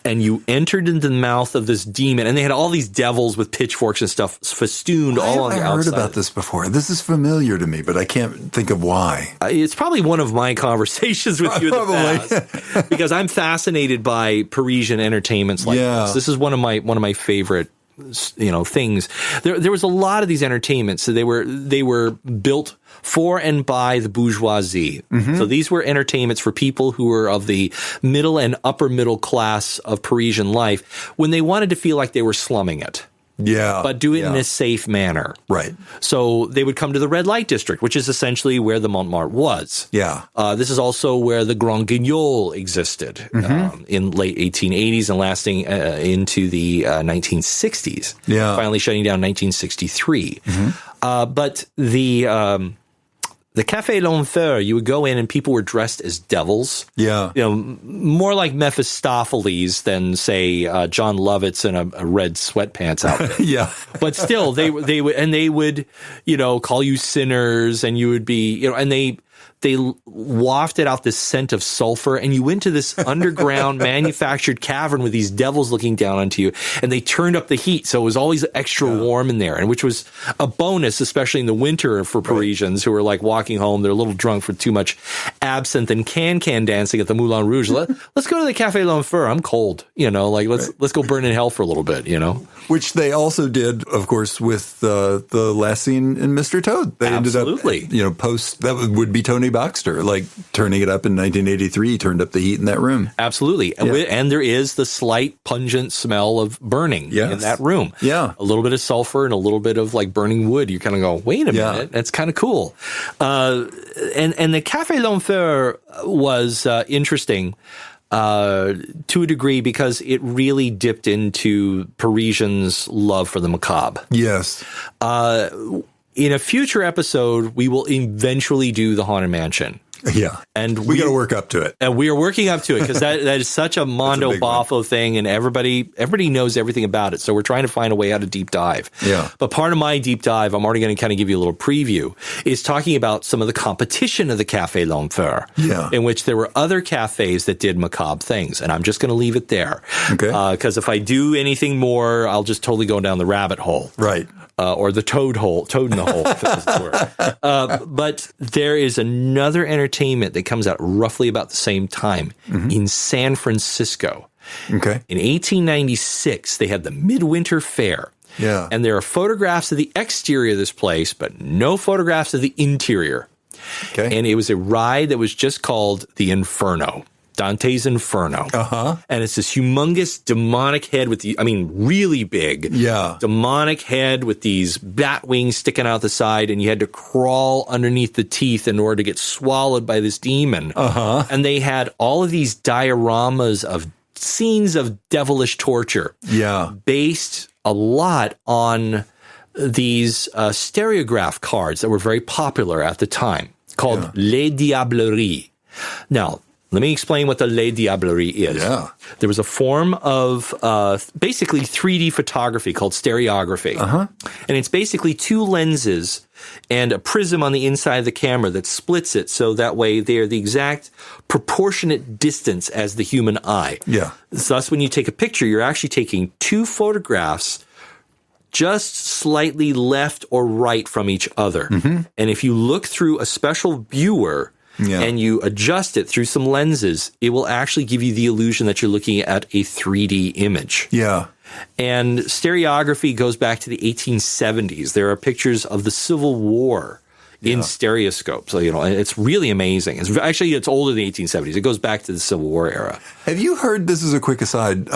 And you entered into the mouth of this demon, and they had all these devils with pitchforks and stuff festooned all on the outside. I've heard about this before. This is familiar to me, but I can't think of why. It's probably one of my conversations with you in the past, because I'm fascinated by Parisian entertainments like this. This is one of my favorite things. There was a lot of these entertainments. So they were built for and by the bourgeoisie. So these were entertainments for people who were of the middle and upper middle class of Parisian life when they wanted to feel like they were slumming it. Yeah. But do it in a safe manner. Right. So they would come to the red light district, which is essentially where the Montmartre was. Yeah. This is also where the Grand Guignol existed in late 1880s and lasting into the 1960s. Yeah. Finally shutting down 1963. But the Café L'Enfer, you would go in and people were dressed as devils. Yeah. More like Mephistopheles than, say, John Lovitz in a red sweatpants outfit. Yeah. But still, they would, call you sinners, and you would be, and they wafted out this scent of sulfur, and you went to this underground manufactured cavern with these devils looking down onto you, and they turned up the heat, so it was always extra warm in there, and which was a bonus, especially in the winter for Parisians who were like walking home, they're a little drunk for too much absinthe and can dancing at the Moulin Rouge. Let's go to the Café L'Enfer. I'm cold, let's go burn in hell for a little bit, Which they also did, of course, with the last scene in Mr. Toad. They ended up, that would be Tony Baxter, like turning it up in 1983, turned up the heat in that room. Absolutely. And there is the slight pungent smell of burning in that room. Yeah. A little bit of sulfur and a little bit of like burning wood. You kind of go, wait a minute, that's kind of cool. And the Café L'Enfer was interesting. to a degree because it really dipped into Parisians' love for the macabre. Yes. In a future episode, we will eventually do the Haunted Mansion. Yeah. And we got to work up to it. And we are working up to it because that is such a Mondo Boffo thing, and everybody knows everything about it. So we're trying to find a way how to deep dive. Yeah. But part of my deep dive, I'm already going to kind of give you a little preview, is talking about some of the competition of the Café L'Enfer, in which there were other cafes that did macabre things. And I'm just going to leave it there. Okay. Because if I do anything more, I'll just totally go down the rabbit hole. Right. Or the toad in the hole, if that was the word. But there is another entertainment that comes out roughly about the same time in San Francisco. Okay. In 1896, they had the Midwinter Fair. Yeah. And there are photographs of the exterior of this place, but no photographs of the interior. Okay. And it was a ride that was just called the Inferno. Dante's Inferno. And it's this humongous demonic head with really big. Yeah. Demonic head with these bat wings sticking out the side, and you had to crawl underneath the teeth in order to get swallowed by this demon. And they had all of these dioramas of scenes of devilish torture. Yeah. Based a lot on these stereograph cards that were very popular at the time called Les Diableries. Now, let me explain what the Les Diableries is. Yeah. There was a form of basically 3D photography called stereography. And it's basically two lenses and a prism on the inside of the camera that splits it so that way they're the exact proportionate distance as the human eye. Yeah. Thus, when you take a picture, you're actually taking two photographs just slightly left or right from each other. And if you look through a special viewer, and you adjust it through some lenses, it will actually give you the illusion that you're looking at a 3D image. Yeah. And stereography goes back to the 1870s. There are pictures of the Civil War in stereoscope. So, it's really amazing. It's older than the 1870s. It goes back to the Civil War era. Have you heard, this is a quick aside,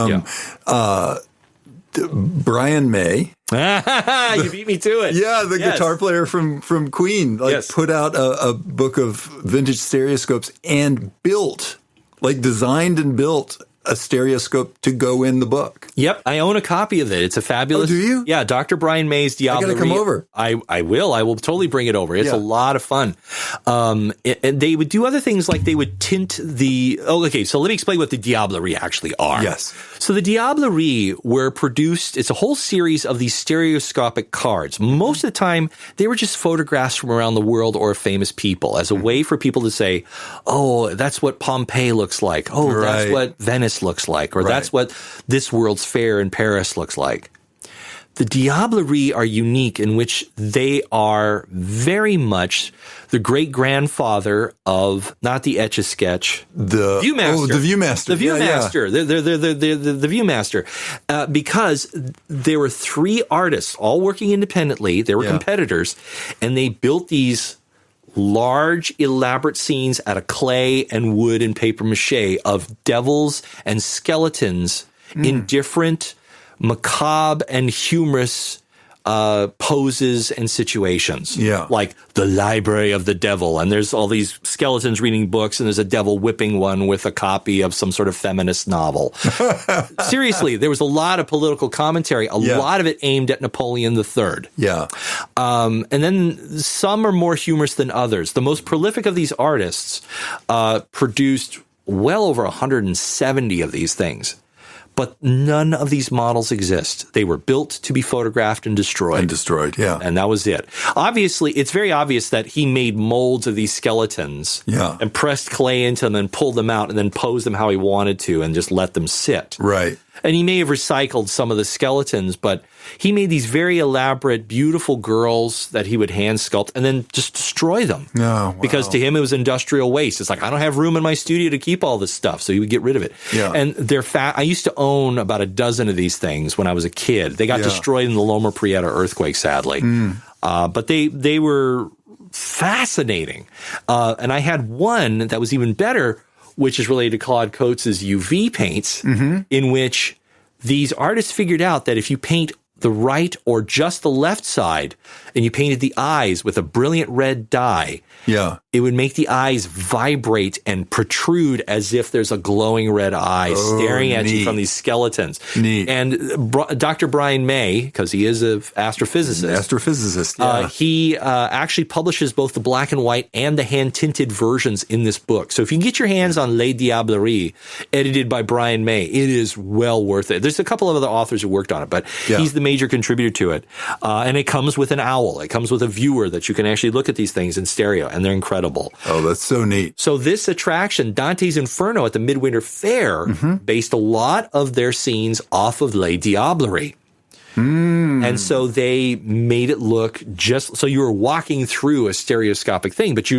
Brian May. You beat me to it. Yeah, the guitar player from Queen, put out a book of vintage stereoscopes and designed and built a stereoscope to go in the book. Yep, I own a copy of it. It's a fabulous. Oh, do you? Yeah, Dr. Brian May's Diablerie. I got to come over. I will. I will totally bring it over. It's a lot of fun. And they would do other things like they would tint the. Oh, okay. So let me explain what the Diablerie actually are. Yes. So the Diablerie were produced. It's a whole series of these stereoscopic cards. Most of the time, they were just photographs from around the world or famous people as a way for people to say, "Oh, that's what Pompeii looks like. Oh, that's what Venice looks like, or that's what this World's Fair in Paris looks like." The Diablerie are unique in which they are very much the great-grandfather of, not the Etch-a-Sketch, the Viewmaster. Oh, the Viewmaster. The Viewmaster. Yeah. The Viewmaster. Because there were three artists all working independently. They were competitors, and they built these large, elaborate scenes out of clay and wood and paper mache of devils and skeletons in different macabre and humorous poses and situations. Yeah. Like the Library of the Devil, and there's all these skeletons reading books, and there's a devil whipping one with a copy of some sort of feminist novel. Seriously, there was a lot of political commentary, a lot of it aimed at Napoleon III. Yeah. And then some are more humorous than others. The most prolific of these artists produced well over 170 of these things. But none of these models exist. They were built to be photographed and destroyed. And that was it. Obviously, it's very obvious that he made molds of these skeletons and pressed clay into them and pulled them out and then posed them how he wanted to and just let them sit. Right. And he may have recycled some of the skeletons, but he made these very elaborate, beautiful girls that he would hand sculpt and then just destroy them. Oh, wow. Because to him, it was industrial waste. It's like, I don't have room in my studio to keep all this stuff. So he would get rid of it. Yeah. And they're I used to own about a dozen of these things when I was a kid. They got destroyed in the Loma Prieta earthquake, sadly. But they were fascinating. And I had one that was even better, which is related to Claude Coats' UV paints, in which these artists figured out that if you paint the right or just the left side, and you painted the eyes with a brilliant red dye, it would make the eyes vibrate and protrude as if there's a glowing red eye staring at you from these skeletons. Neat. And Dr. Brian May, because he is an astrophysicist, he actually publishes both the black and white and the hand-tinted versions in this book. So if you can get your hands on Les Diableries, edited by Brian May, it is well worth it. There's a couple of other authors who worked on it, but he's the major contributor to it. And it comes with an owl. It comes with a viewer that you can actually look at these things in stereo, and they're incredible. Oh, that's so neat. So this attraction, Dante's Inferno at the Midwinter Fair, based a lot of their scenes off of Les Diableries. And so they made it look just so you were walking through a stereoscopic thing, but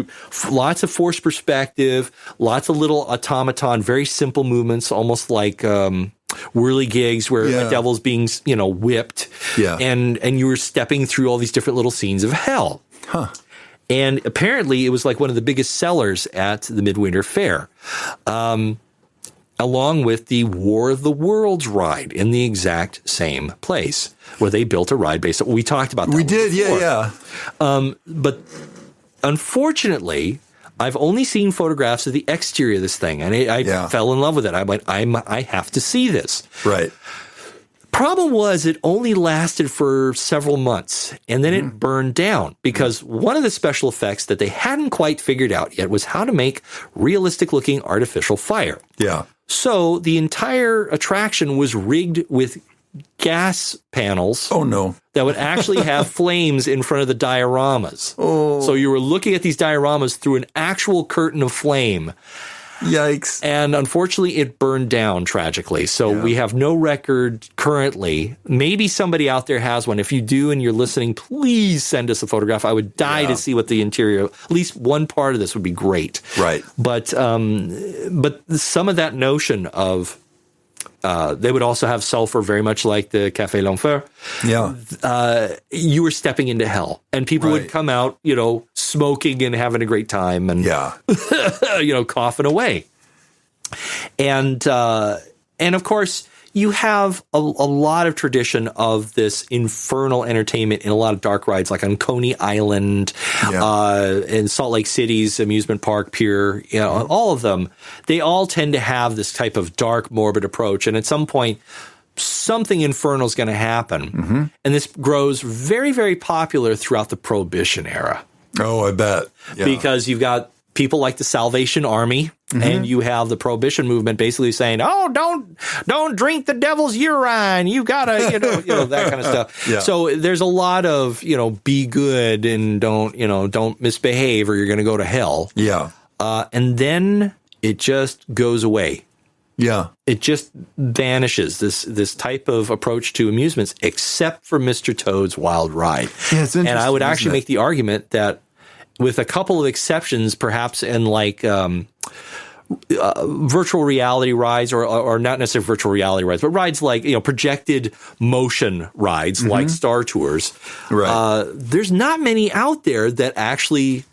lots of forced perspective, lots of little automaton, very simple movements, almost like whirligigs where a devil's being, whipped. And you were stepping through all these different little scenes of hell. And apparently it was like one of the biggest sellers at the Midwinter Fair. Along with the War of the Worlds ride in the exact same place where they built a ride based on, we talked about that. We did, before. But unfortunately, I've only seen photographs of the exterior of this thing, and I fell in love with it. I went, I have to see this. Right. Problem was it only lasted for several months, and then it burned down because one of the special effects that they hadn't quite figured out yet was how to make realistic-looking artificial fire. Yeah. So the entire attraction was rigged with gas panels. Oh, no. That would actually have flames in front of the dioramas. Oh. So you were looking at these dioramas through an actual curtain of flame. Yikes. And unfortunately, it burned down tragically. So we have no record currently. Maybe somebody out there has one. If you do and you're listening, please send us a photograph. I would die to see what the interior, at least one part of this would be great. Right. But some of that notion of they would also have sulfur, very much like the Café L'Enfer. Yeah. You were stepping into hell, and people would come out, smoking and having a great time, and coughing away. And of course, you have a lot of tradition of this infernal entertainment in a lot of dark rides, like on Coney Island, in Salt Lake City's amusement park pier, all of them. They all tend to have this type of dark, morbid approach. And at some point, something infernal is going to happen. And this grows very, very popular throughout the Prohibition era. Oh, I bet. Yeah. Because you've got people like the Salvation Army, and you have the Prohibition movement basically saying, "Oh, don't drink the devil's urine. You gotta, that kind of stuff." Yeah. So there's a lot of, be good and don't misbehave or you're going to go to hell. Yeah. And then it just goes away. Yeah. It just vanishes, this type of approach to amusements, except for Mr. Toad's Wild Ride. Yeah, it's interesting, and I would actually isn't it? make the argument that with a couple of exceptions, perhaps in like virtual reality rides or not necessarily virtual reality rides, but rides like, projected motion rides like Star Tours. Right. There's not many out there that actually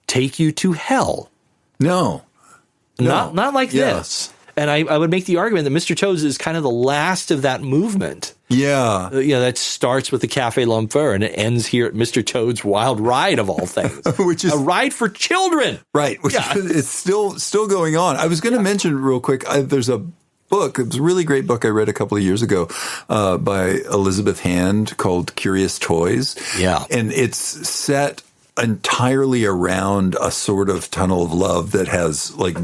take you to hell. No. Not like this. And I would make the argument that Mr. Toad's is kind of the last of that movement. Yeah. That starts with the Café L'Enfer and it ends here at Mr. Toad's Wild Ride, of all things. Which is a ride for children. Right. Which it's still going on. I was going to mention real quick, there's a book. It was a really great book I read a couple of years ago by Elizabeth Hand called Curious Toys. Yeah. And it's set entirely around a sort of tunnel of love that has like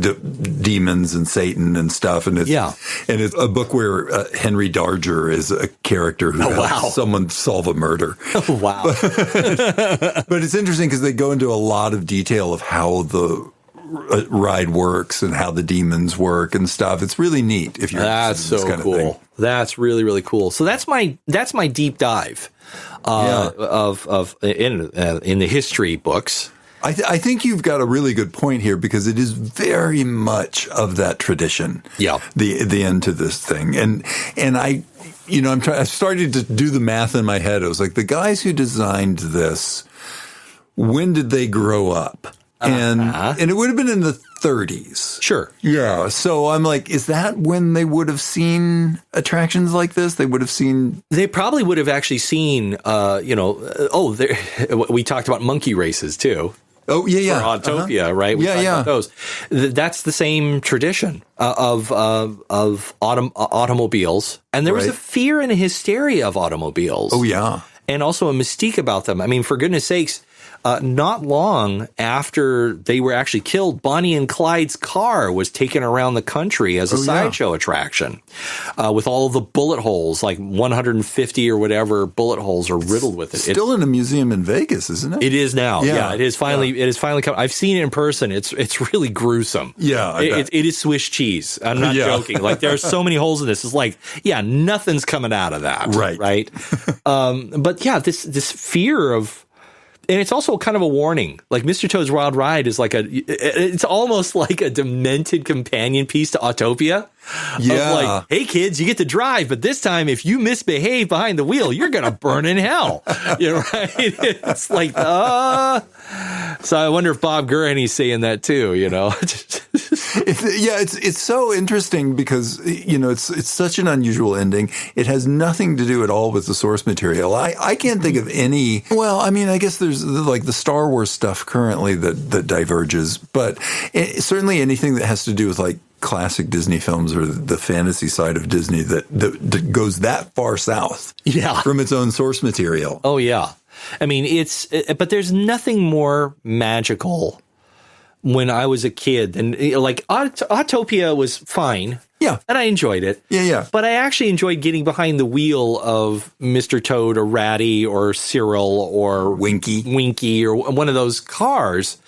demons and Satan and stuff. And it's a book where Henry Darger is a character who helps someone solve a murder. Oh, wow. But it's interesting because they go into a lot of detail of how the ride works and how the demons work and stuff. It's really neat. If you're that's so kind cool. Of thing. That's really, really cool. So that's my deep dive of in the history books. I think you've got a really good point here because it is very much of that tradition. Yeah, the end to this thing, and I started to do the math in my head. I was like, the guys who designed this, when did they grow up? and it would have been in the 30s. Sure. Yeah. So I'm like, is that when they would have seen attractions like this? They would have seen. They probably would have actually seen, we talked about monkey races too. Oh, yeah. For Autopia, right? We talked about those. That's the same tradition of automobiles. And there was a fear and a hysteria of automobiles. Oh, yeah. And also a mystique about them. I mean, for goodness sakes, not long after they were actually killed, Bonnie and Clyde's car was taken around the country as a sideshow attraction with all of the bullet holes, like 150 or whatever bullet holes are riddled with it. Still in a museum in Vegas, isn't it? It is now. Yeah, it is finally. Yeah. It is finally come. I've seen it in person. It's really gruesome. Yeah, it is Swiss cheese. I'm not joking. Like there are so many holes in this. It's like nothing's coming out of that. Right. But yeah, this fear of. And it's also kind of a warning. Like Mr. Toad's Wild Ride is it's almost like a demented companion piece to Autopia. Yeah. Of like, hey kids, you get to drive, but this time if you misbehave behind the wheel, you're going to burn in hell. You know, right? It's like, So I wonder if Bob Gurheney's saying that too, you know? It's so interesting because, you know, it's such an unusual ending. It has nothing to do at all with the source material. I can't think of any. Well, I mean, I guess there's like the Star Wars stuff currently that diverges, but certainly anything that has to do with like classic Disney films or the fantasy side of Disney that goes that far south from its own source material. Oh, yeah. I mean, but there's nothing more magical when I was a kid. And like Autopia was fine. Yeah. And I enjoyed it. Yeah. But I actually enjoyed getting behind the wheel of Mr. Toad or Ratty or Cyril or Winky or one of those cars.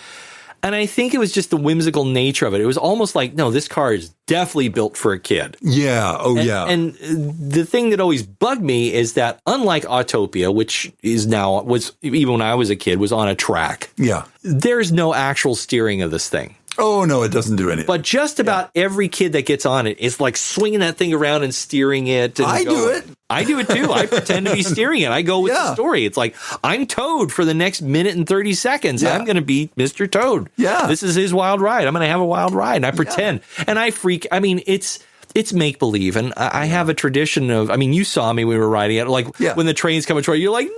And I think it was just the whimsical nature of it. It was almost like, no, this car is definitely built for a kid. Yeah. Oh, yeah. And the thing that always bugged me is that unlike Autopia, which was even when I was a kid, was on a track. Yeah. There's no actual steering of this thing. Oh, no, it doesn't do anything. But just about every kid that gets on it is like swinging that thing around and steering it. And I do it. I do it too. I pretend to be steering it. I go with the story. It's like, I'm Toad for the next minute and 30 seconds. I'm going to be Mr. Toad. Yeah. This is his wild ride. I'm going to have a wild ride. And I pretend. And I freak. I mean, it's make-believe. And I have a tradition of, I mean, you saw me when we were riding it. Like when the train's coming toward you, you're like, no.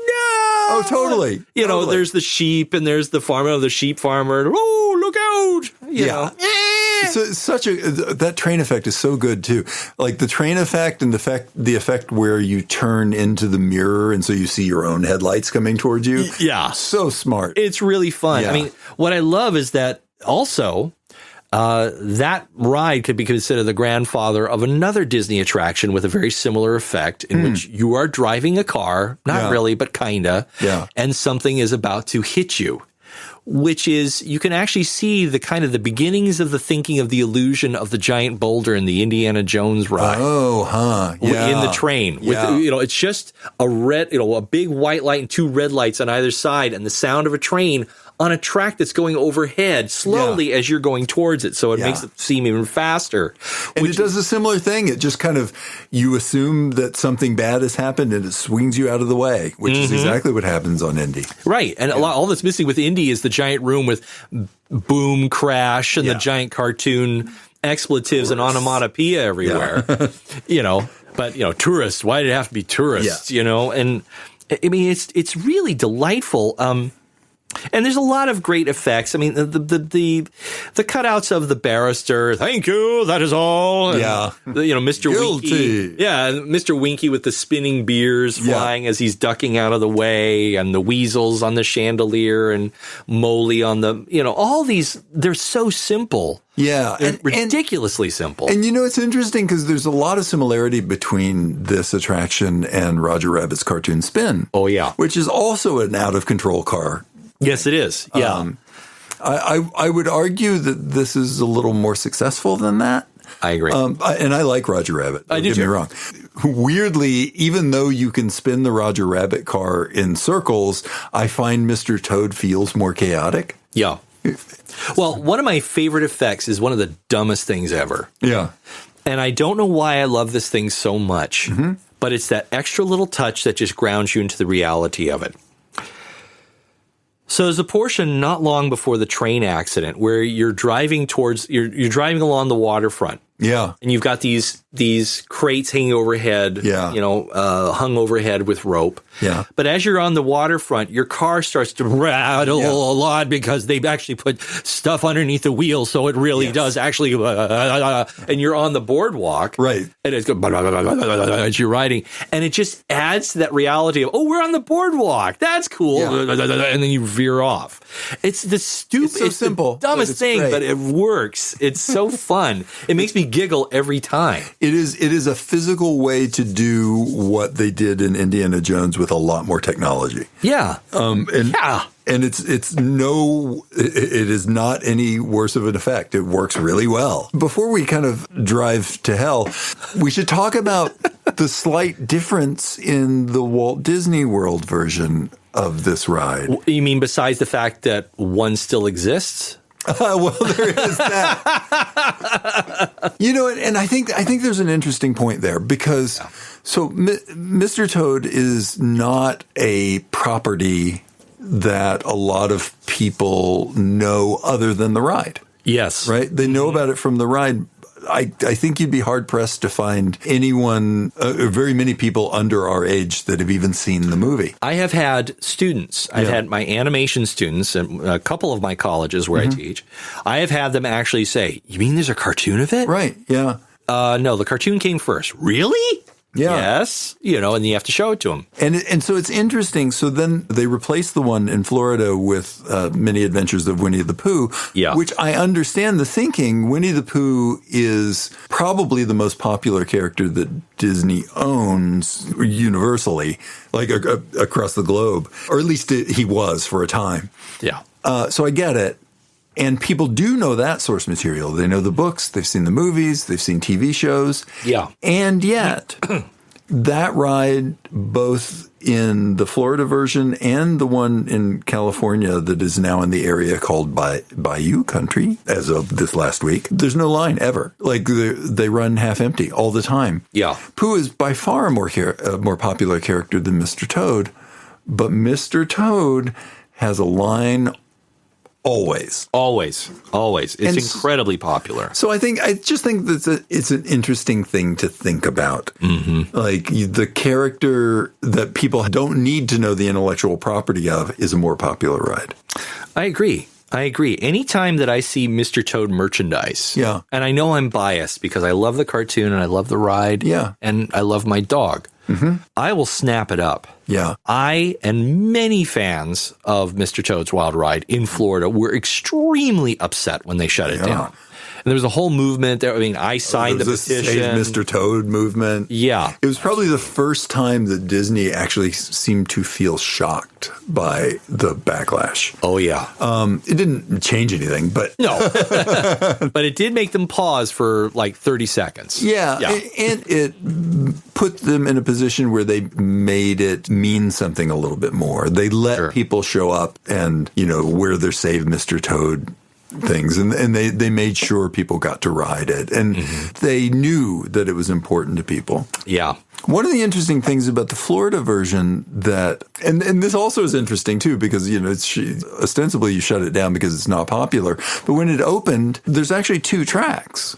Oh, totally. You know, there's the sheep and there's the farmer, the sheep farmer. Oh, look out. You know. It's that train effect is so good too. Like the train effect and the effect where you turn into the mirror and so you see your own headlights coming towards you. Yeah. So smart. It's really fun. I mean, what I love is that also that ride could be considered the grandfather of another Disney attraction with a very similar effect in which you are driving a car, not really, but kinda, and something is about to hit you. Which is, you can actually see the kind of the beginnings of the thinking of the illusion of the giant boulder in the Indiana Jones ride. Oh, huh. Yeah. In the train. With, it's just a big white light and two red lights on either side and the sound of a train on a track that's going overhead slowly as you're going towards it. So it makes it seem even faster. And it does a similar thing. It just kind of, you assume that something bad has happened and it swings you out of the way, which is exactly what happens on Indy. Right. And all that's missing with Indy is the giant room with boom, crash, and the giant cartoon expletives and onomatopoeia everywhere. But tourists, why did it have to be tourists? You know, and I mean, it's really delightful. And there's a lot of great effects. I mean, the cutouts of the barrister. Thank you. That is all. And, Mr. Guilty. Winky. Yeah, Mr. Winky with the spinning beers flying as he's ducking out of the way, and the weasels on the chandelier, and Moley on the. All these. They're so simple. Yeah, and ridiculously simple. And it's interesting because there's a lot of similarity between this attraction and Roger Rabbit's Cartoon Spin. Oh yeah, which is also an out of control car. Yes, it is. Yeah. I would argue that this is a little more successful than that. I agree. And I like Roger Rabbit. Don't get me wrong. Weirdly, even though you can spin the Roger Rabbit car in circles, I find Mr. Toad feels more chaotic. Yeah. Well, one of my favorite effects is one of the dumbest things ever. Yeah. And I don't know why I love this thing so much, but it's that extra little touch that just grounds you into the reality of it. So there's a portion not long before the train accident where you're driving you're driving along the waterfront. Yeah. And you've got these crates hanging overhead, hung overhead with rope. Yeah. But as you're on the waterfront, your car starts to rattle a lot because they've actually put stuff underneath the wheel. So it really does actually, and you're on the boardwalk. Right. And it's going as you're riding. And it just adds to that reality of, we're on the boardwalk. That's cool. Yeah. And then you veer off. It's the it's simple, the dumbest thing, great. but it works. It's so fun. It makes me giggle every time. It is a physical way to do what they did in Indiana Jones with a lot more technology. Yeah. And it is not any worse of an effect. It works really well. Before we kind of drive to hell, we should talk about the slight difference in the Walt Disney World version of this ride. You mean besides the fact that one still exists? Well, there is that. And I think there's an interesting point there because Mr. Toad is not a property that a lot of people know other than the ride. Yes. Right? They know about it from the ride. I think you'd be hard-pressed to find anyone, very many people under our age that have even seen the movie. I have had students. I've had my animation students at a couple of my colleges where I teach. I have had them actually say, you mean there's a cartoon of it? Right, yeah. No, the cartoon came first. Really? Yeah. Yes. And you have to show it to them. And so it's interesting. So then they replaced the one in Florida with Many Adventures of Winnie the Pooh, which I understand the thinking. Winnie the Pooh is probably the most popular character that Disney owns universally, like across the globe, or at least he was for a time. Yeah. So I get it. And people do know that source material. They know the books, they've seen the movies, they've seen TV shows. Yeah. And yet, that ride, both in the Florida version and the one in California that is now in the area called Bayou Country, as of this last week, there's no line ever. Like, they run half empty all the time. Yeah. Pooh is by far a more popular character than Mr. Toad, but Mr. Toad has a line always. It's incredibly popular. So I just think that it's an interesting thing to think about. Mm-hmm. Like, the character that people don't need to know the intellectual property of is a more popular ride. I agree. Anytime that I see Mr. Toad merchandise, and I know I'm biased because I love the cartoon and I love the ride, and I love my dog, I will snap it up. Yeah. I and many fans of Mr. Toad's Wild Ride in Florida were extremely upset when they shut it down. And there was a whole movement there. I mean, I signed the petition. Save Mr. Toad movement. Yeah. It was probably the first time that Disney actually seemed to feel shocked by the backlash. Oh, yeah. It didn't change anything, but... No. But it did make them pause for like 30 seconds. Yeah. And it put them in a position where they made it mean something a little bit more. They let people show up and, wear their Save Mr. Toad things, and they made sure people got to ride it, and they knew that it was important to people. Yeah. One of the interesting things about the Florida version and this also is interesting too, because, ostensibly you shut it down because it's not popular, but when it opened, there's actually 2 tracks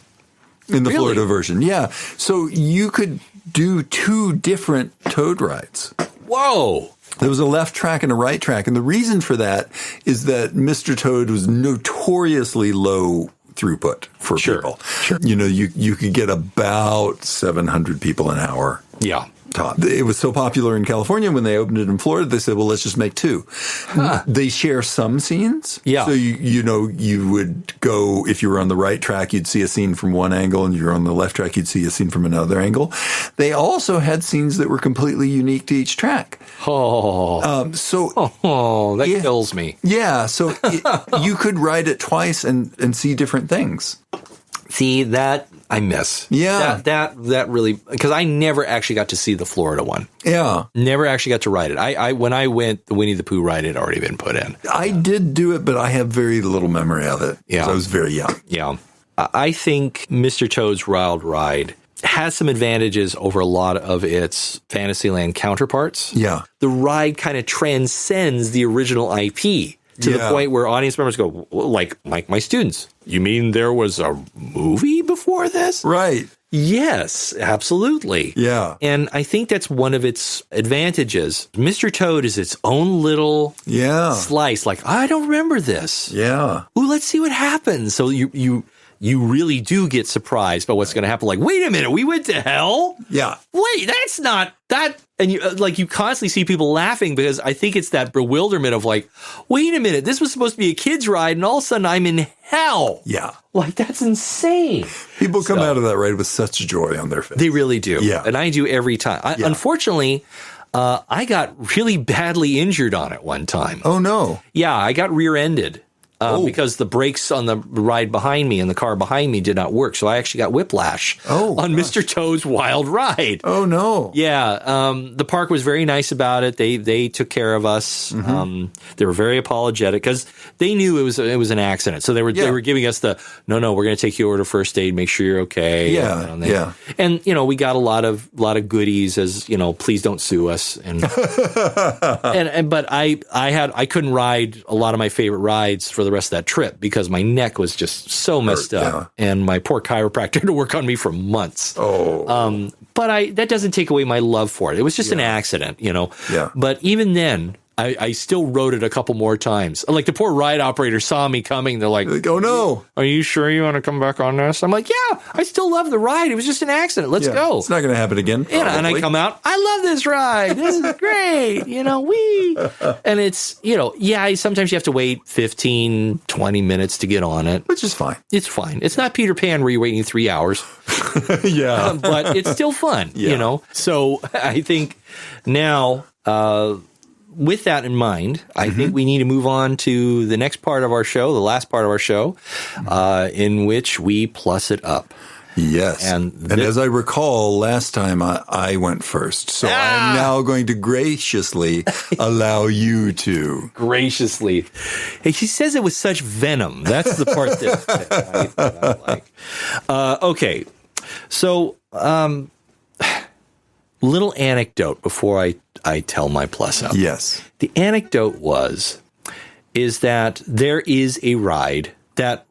in the Florida version. Yeah. So you could do 2 different Toad rides. Whoa. There was a left track and a right track. And the reason for that is that Mr. Toad was notoriously low throughput for people. Sure. You could get about 700 people an hour. Yeah. Top. It was so popular in California when they opened it in Florida, they said, well, let's just make 2. Huh. They share some scenes. Yeah. So, you would go, if you were on the right track, you'd see a scene from one angle, and you're on the left track, you'd see a scene from another angle. They also had scenes that were completely unique to each track. Oh. That kills me. Yeah. So you could ride it twice and see different things. See, that I miss. Yeah. That really, because I never actually got to see the Florida one. Yeah. Never actually got to ride it. When I went, the Winnie the Pooh ride had already been put in. I did do it, but I have very little memory of it. Yeah. I was very young. Yeah. I think Mr. Toad's Wild Ride has some advantages over a lot of its Fantasyland counterparts. Yeah. The ride kind of transcends the original IP. to the point where audience members go, like my students, you mean there was a movie before this? Right. Yes, absolutely. Yeah. And I think that's one of its advantages. Mr. Toad is its own little slice. Like, I don't remember this. Yeah. Ooh, let's see what happens. So you really do get surprised by what's going to happen. Like, wait a minute, we went to hell? Yeah. Wait, that's not that. And you constantly see people laughing because I think it's that bewilderment of like, wait a minute, this was supposed to be a kid's ride and all of a sudden I'm in hell. Yeah. Like, that's insane. People come out of that ride with such joy on their face. They really do. Yeah. And I do every time. Unfortunately, I got really badly injured on it one time. Oh, no. Yeah, I got rear-ended. Because the brakes on the ride behind me and the car behind me did not work. So I actually got whiplash on Mr. Toad's Wild Ride. Oh, no. Yeah. The park was very nice about it. They took care of us. They were very apologetic because they knew it was an accident. So they were giving us no, we're going to take you over to first aid, make sure you're okay. Yeah. And, we got a lot of goodies as, please don't sue us. And, but I couldn't ride a lot of my favorite rides for the rest of that trip because my neck was just so messed up and my poor chiropractor had to work on me for months. But that doesn't take away my love for it. It was just an accident, Yeah. But even then, I still rode it a couple more times. Like the poor ride operator saw me coming. They're like, oh, no. Are you sure you want to come back on this? I'm like, yeah, I still love the ride. It was just an accident. Let's go. It's not going to happen again. And I come out, I love this ride. This is great. And it's, sometimes you have to wait 15, 20 minutes to get on it. Which is fine. It's fine. It's not Peter Pan where you're waiting 3 hours. Yeah. But it's still fun, So I think now, with that in mind, I think we need to move on to the next part of our show, the last part of our show, in which we plus it up. Yes. And as I recall, last time I went first. So I'm now going to graciously allow you to. Graciously. Hey, he says it with such venom. That's the part that I like. Okay. So, little anecdote before I tell my plus up. Yes. The anecdote is that there is a ride that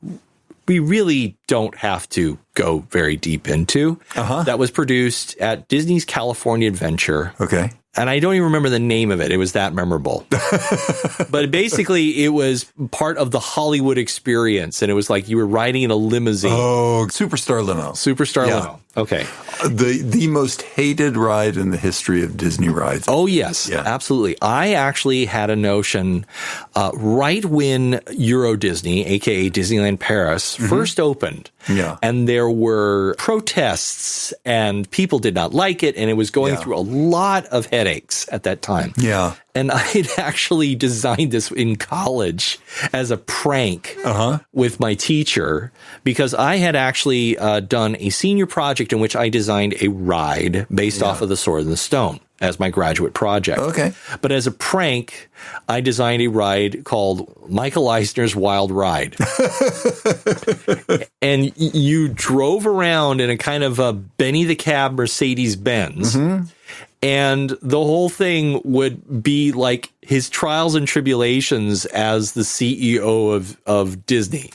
we really don't have to go very deep into that was produced at Disney's California Adventure. Okay. And I don't even remember the name of it. It was that memorable. But basically, it was part of the Hollywood experience. And it was like you were riding in a limousine. Oh, Superstar Limo. Superstar Limo. Okay. The most hated ride in the history of Disney rides. Oh, yes. Yeah. Absolutely. I actually had a notion right when Euro Disney, a.k.a. Disneyland Paris, first opened. Yeah. And there were protests and people did not like it. And it was going through a lot of headaches at that time. Yeah. And I had actually designed this in college as a prank with my teacher because I had actually done a senior project in which I designed a ride based off of The Sword and the Stone as my graduate project. Okay. But as a prank, I designed a ride called Michael Eisner's Wild Ride. And you drove around in a kind of a Benny the Cab Mercedes-Benz. And the whole thing would be like his trials and tribulations as the CEO of Disney.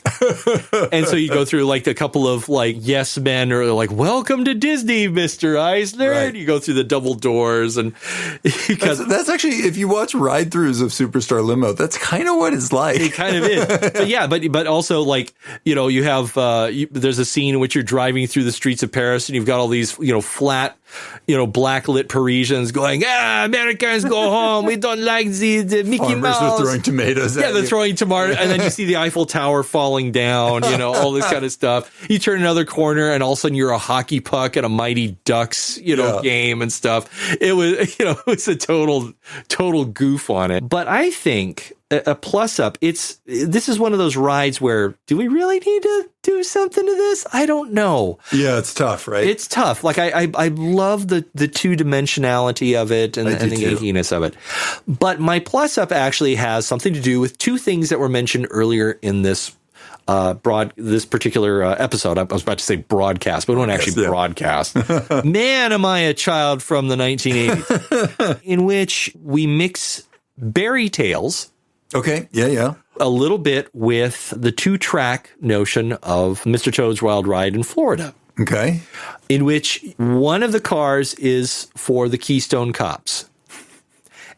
And so you go through like a couple of like yes men or like, welcome to Disney, Mr. Eisner. Right. And you go through the double doors. And that's actually, if you watch ride throughs of Superstar Limo, that's kind of what it's like. It kind of is. But also like, you have, there's a scene in which you're driving through the streets of Paris and you've got all these, flat, black lit Parisians going, Americans go home. We don't like the Mickey Farmers Mouse. are throwing tomatoes at they're you. throwing tomatoes. And then you see the Eiffel Tower falling down, all this kind of stuff. You turn another corner and all of a sudden you're a hockey puck at a Mighty Ducks, game and stuff. It was, it was a total goof on it. But I think a plus up, this is one of those rides where, do we really need to do something to this? I don't know. Yeah, it's tough, right? It's tough. Like I love the two-dimensionality of it and the gakiness of it. But my plus up actually has something to do with two things that were mentioned earlier in this this particular episode. I was about to say broadcast, but we don't actually broadcast. Man, am I a child from the 1980s, in which we mix Berry Tales Okay. Yeah. A little bit with the 2-track notion of Mr. Toad's Wild Ride in Florida. Okay. In which one of the cars is for the Keystone Cops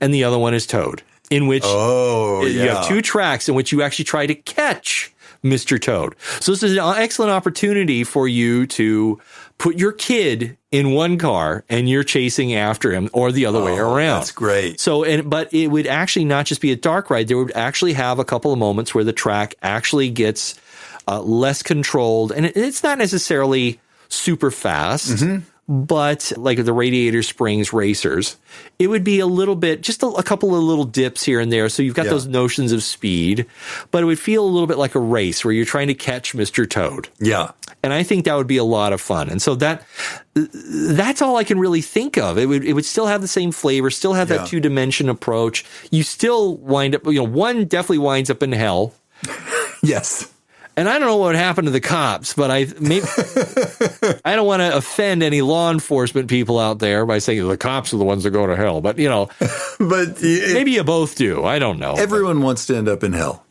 and the other one is Toad. In which you have 2 tracks in which you actually try to catch Mr. Toad. So this is an excellent opportunity for you to put your kid in one car and you're chasing after him, or the other way around. That's great. So, but it would actually not just be a dark ride. There would actually have a couple of moments where the track actually gets less controlled, and it's not necessarily super fast. But like the Radiator Springs Racers, it would be a little bit, just a couple of little dips here and there. So you've got those notions of speed, but it would feel a little bit like a race where you're trying to catch Mr. Toad. Yeah. And I think that would be a lot of fun. And so that's all I can really think of. It would still have the same flavor, still have that 2-dimension approach. You still wind up, one definitely winds up in hell. Yes. And I don't know what would happen to the cops, but I don't want to offend any law enforcement people out there by saying the cops are the ones that go to hell. But, maybe you both do. I don't know. Everyone wants to end up in hell.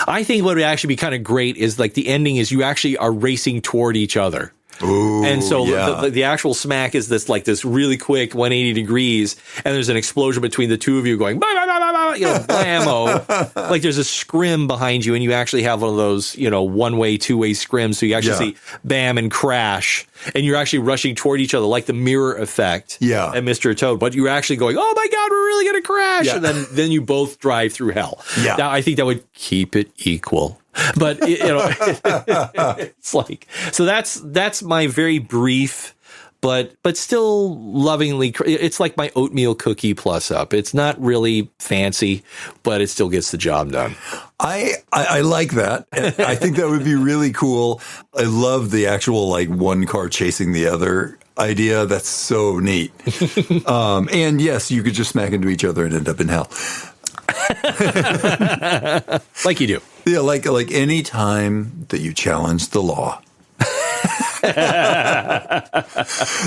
I think what would actually be kind of great is like the ending is you actually are racing toward each other. Ooh, and so yeah. the actual smack is this really quick 180 degrees, and there's an explosion between the two of you going, bah, bah, bah, bah, bah, blammo. Like there's a scrim behind you, and you actually have one of those, one-way, two-way scrims. So you actually see bam and crash, and you're actually rushing toward each other like the mirror effect at Mr. Toad. But you're actually going, oh my God, we're really going to crash. Yeah. And then you both drive through hell. Yeah. Now, I think that would keep it equal. But it's like, so that's my very brief, but still lovingly. It's like my oatmeal cookie plus up. It's not really fancy, but it still gets the job done. I like that. I think that would be really cool. I love the actual like one car chasing the other idea. That's so neat. And yes, you could just smack into each other and end up in hell. Like you do. Yeah, like any time that you challenge the law.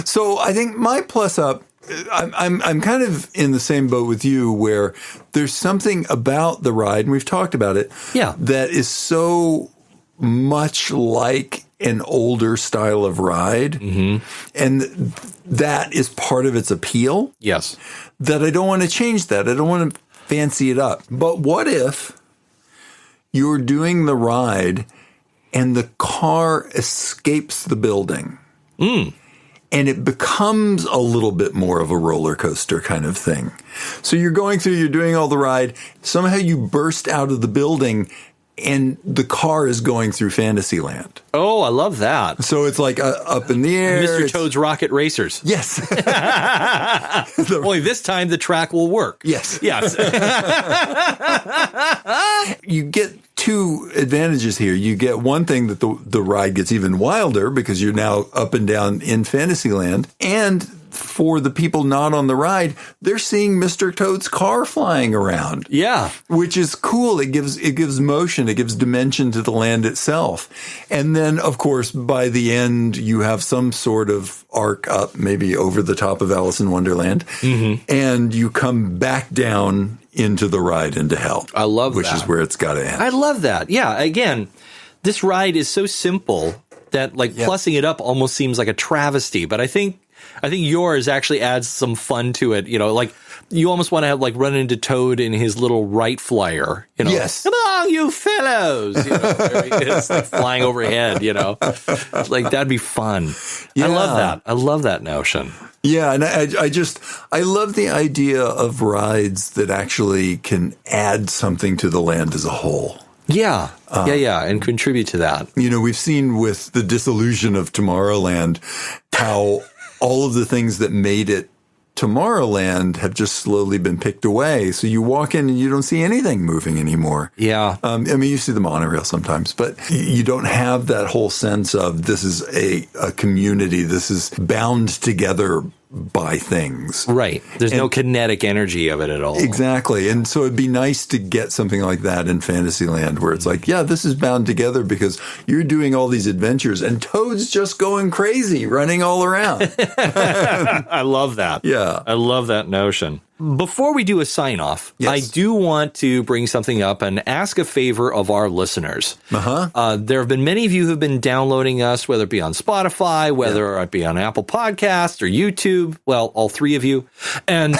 So I think my plus up, I'm kind of in the same boat with you where there's something about the ride, and we've talked about it, that is so much like an older style of ride. And that is part of its appeal. Yes. That I don't want to change that. I don't want to fancy it up. But what if you're doing the ride and the car escapes the building and it becomes a little bit more of a roller coaster kind of thing? So you're going through, you're doing all the ride, somehow you burst out of the building and the car is going through Fantasyland. Oh, I love that. So it's like up in the air. Mr. Toad's Rocket Racers. Yes. Only this time the track will work. Yes. Yes. You get two advantages here. You get one thing that the ride gets even wilder because you're now up and down in Fantasyland. And for the people not on the ride, they're seeing Mr. Toad's car flying around. Yeah. Which is cool. It gives motion. It gives dimension to the land itself. And then, of course, by the end, you have some sort of arc up, maybe over the top of Alice in Wonderland. And you come back down into the ride into hell. I love which that. Is where it's got to end. I love that. Yeah. Again, this ride is so simple that plussing it up almost seems like a travesty. But I think yours actually adds some fun to it. Like you almost want to have run into Toad in his little Wright Flyer. Yes. Come along, you fellows. It's like flying overhead. Like that'd be fun. Yeah. I love that. I love that notion. Yeah, and I love the idea of rides that actually can add something to the land as a whole. Yeah, and contribute to that. We've seen with the dissolution of Tomorrowland how all of the things that made it Tomorrowland have just slowly been picked away. So you walk in and you don't see anything moving anymore. Yeah. You see the monorail sometimes, but you don't have that whole sense of this is a community. This is bound together by things. Right. There's no kinetic energy of it at all. Exactly. And so it'd be nice to get something like that in Fantasyland where it's like, yeah, this is bound together because you're doing all these adventures and Toad's just going crazy, running all around. I love that. Yeah. I love that notion. before we do a sign off, Yes. I do want to bring something up and ask a favor of our listeners. There have been many of you who have been downloading us, whether it be on Spotify, whether it be on Apple Podcasts or YouTube. Well, all three of you. And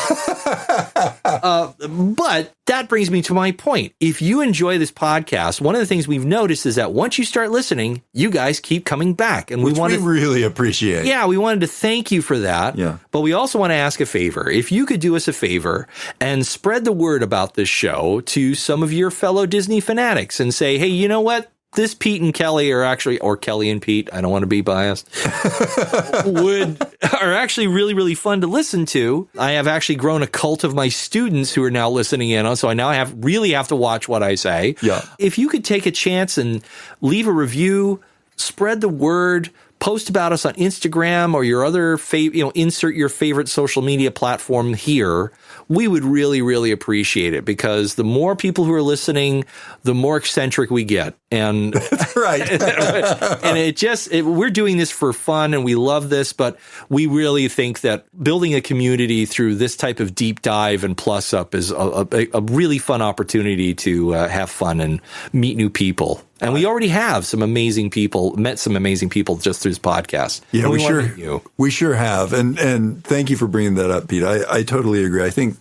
but that brings me to my point. If you enjoy this podcast, one of the things we've noticed is that once you start listening, you guys keep coming back. And Which we really appreciate. Yeah, we wanted to thank you for that. Yeah. But we also want to ask a favor. If you could do us a favor and spread the word about this show to some of your fellow Disney fanatics and say, hey, you know what? This Pete and Kelly are actually, or Kelly and Pete, I don't want to be biased, are actually really, really fun to listen to. I have actually grown a cult of my students who are now listening in on, so I now really have to watch what I say. Yeah. If you could take a chance and leave a review, spread the word, post about us on Instagram or your other insert your favorite social media platform here. We would really, really appreciate it because the more people who are listening, the more eccentric we get. And That's right. and we're doing this for fun and we love this, but we really think that building a community through this type of deep dive and plus up is a really fun opportunity to have fun and meet new people. And we already have met some amazing people just through this podcast. Yeah, But we sure have. And thank you for bringing that up, Pete. I totally agree. I think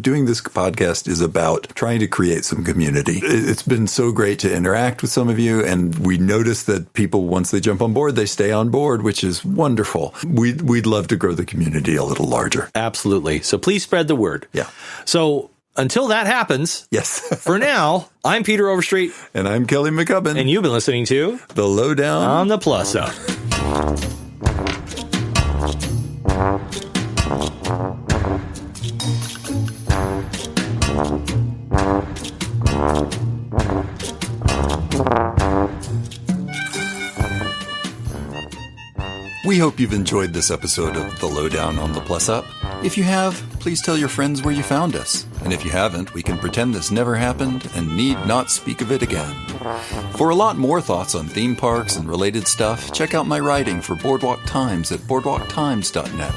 doing this podcast is about trying to create some community. It's been so great to interact with some of you, and we notice that people, once they jump on board, they stay on board, which is wonderful. We'd love to grow the community a little larger. Absolutely. So please spread the word. Yeah. So until that happens, yes. For now, I'm Peter Overstreet. And I'm Kelly McCubbin. And you've been listening to The Lowdown on the Plus Up. We hope you've enjoyed this episode of The Lowdown on the Plus Up. If you have, please tell your friends where you found us. And if you haven't, we can pretend this never happened and need not speak of it again. For a lot more thoughts on theme parks and related stuff, check out my writing for Boardwalk Times at boardwalktimes.net.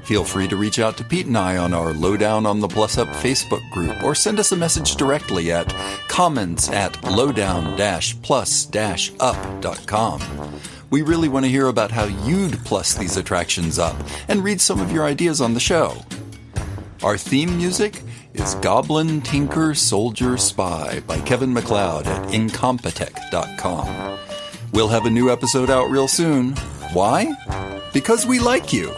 Feel free to reach out to Pete and I on our Lowdown on the Plus Up Facebook group or send us a message directly at comments@lowdown-plus-up.com. We really want to hear about how you'd plus these attractions up and read some of your ideas on the show. Our theme music is Goblin, Tinker, Soldier, Spy by Kevin MacLeod at incompetech.com. We'll have a new episode out real soon. Why? Because we like you.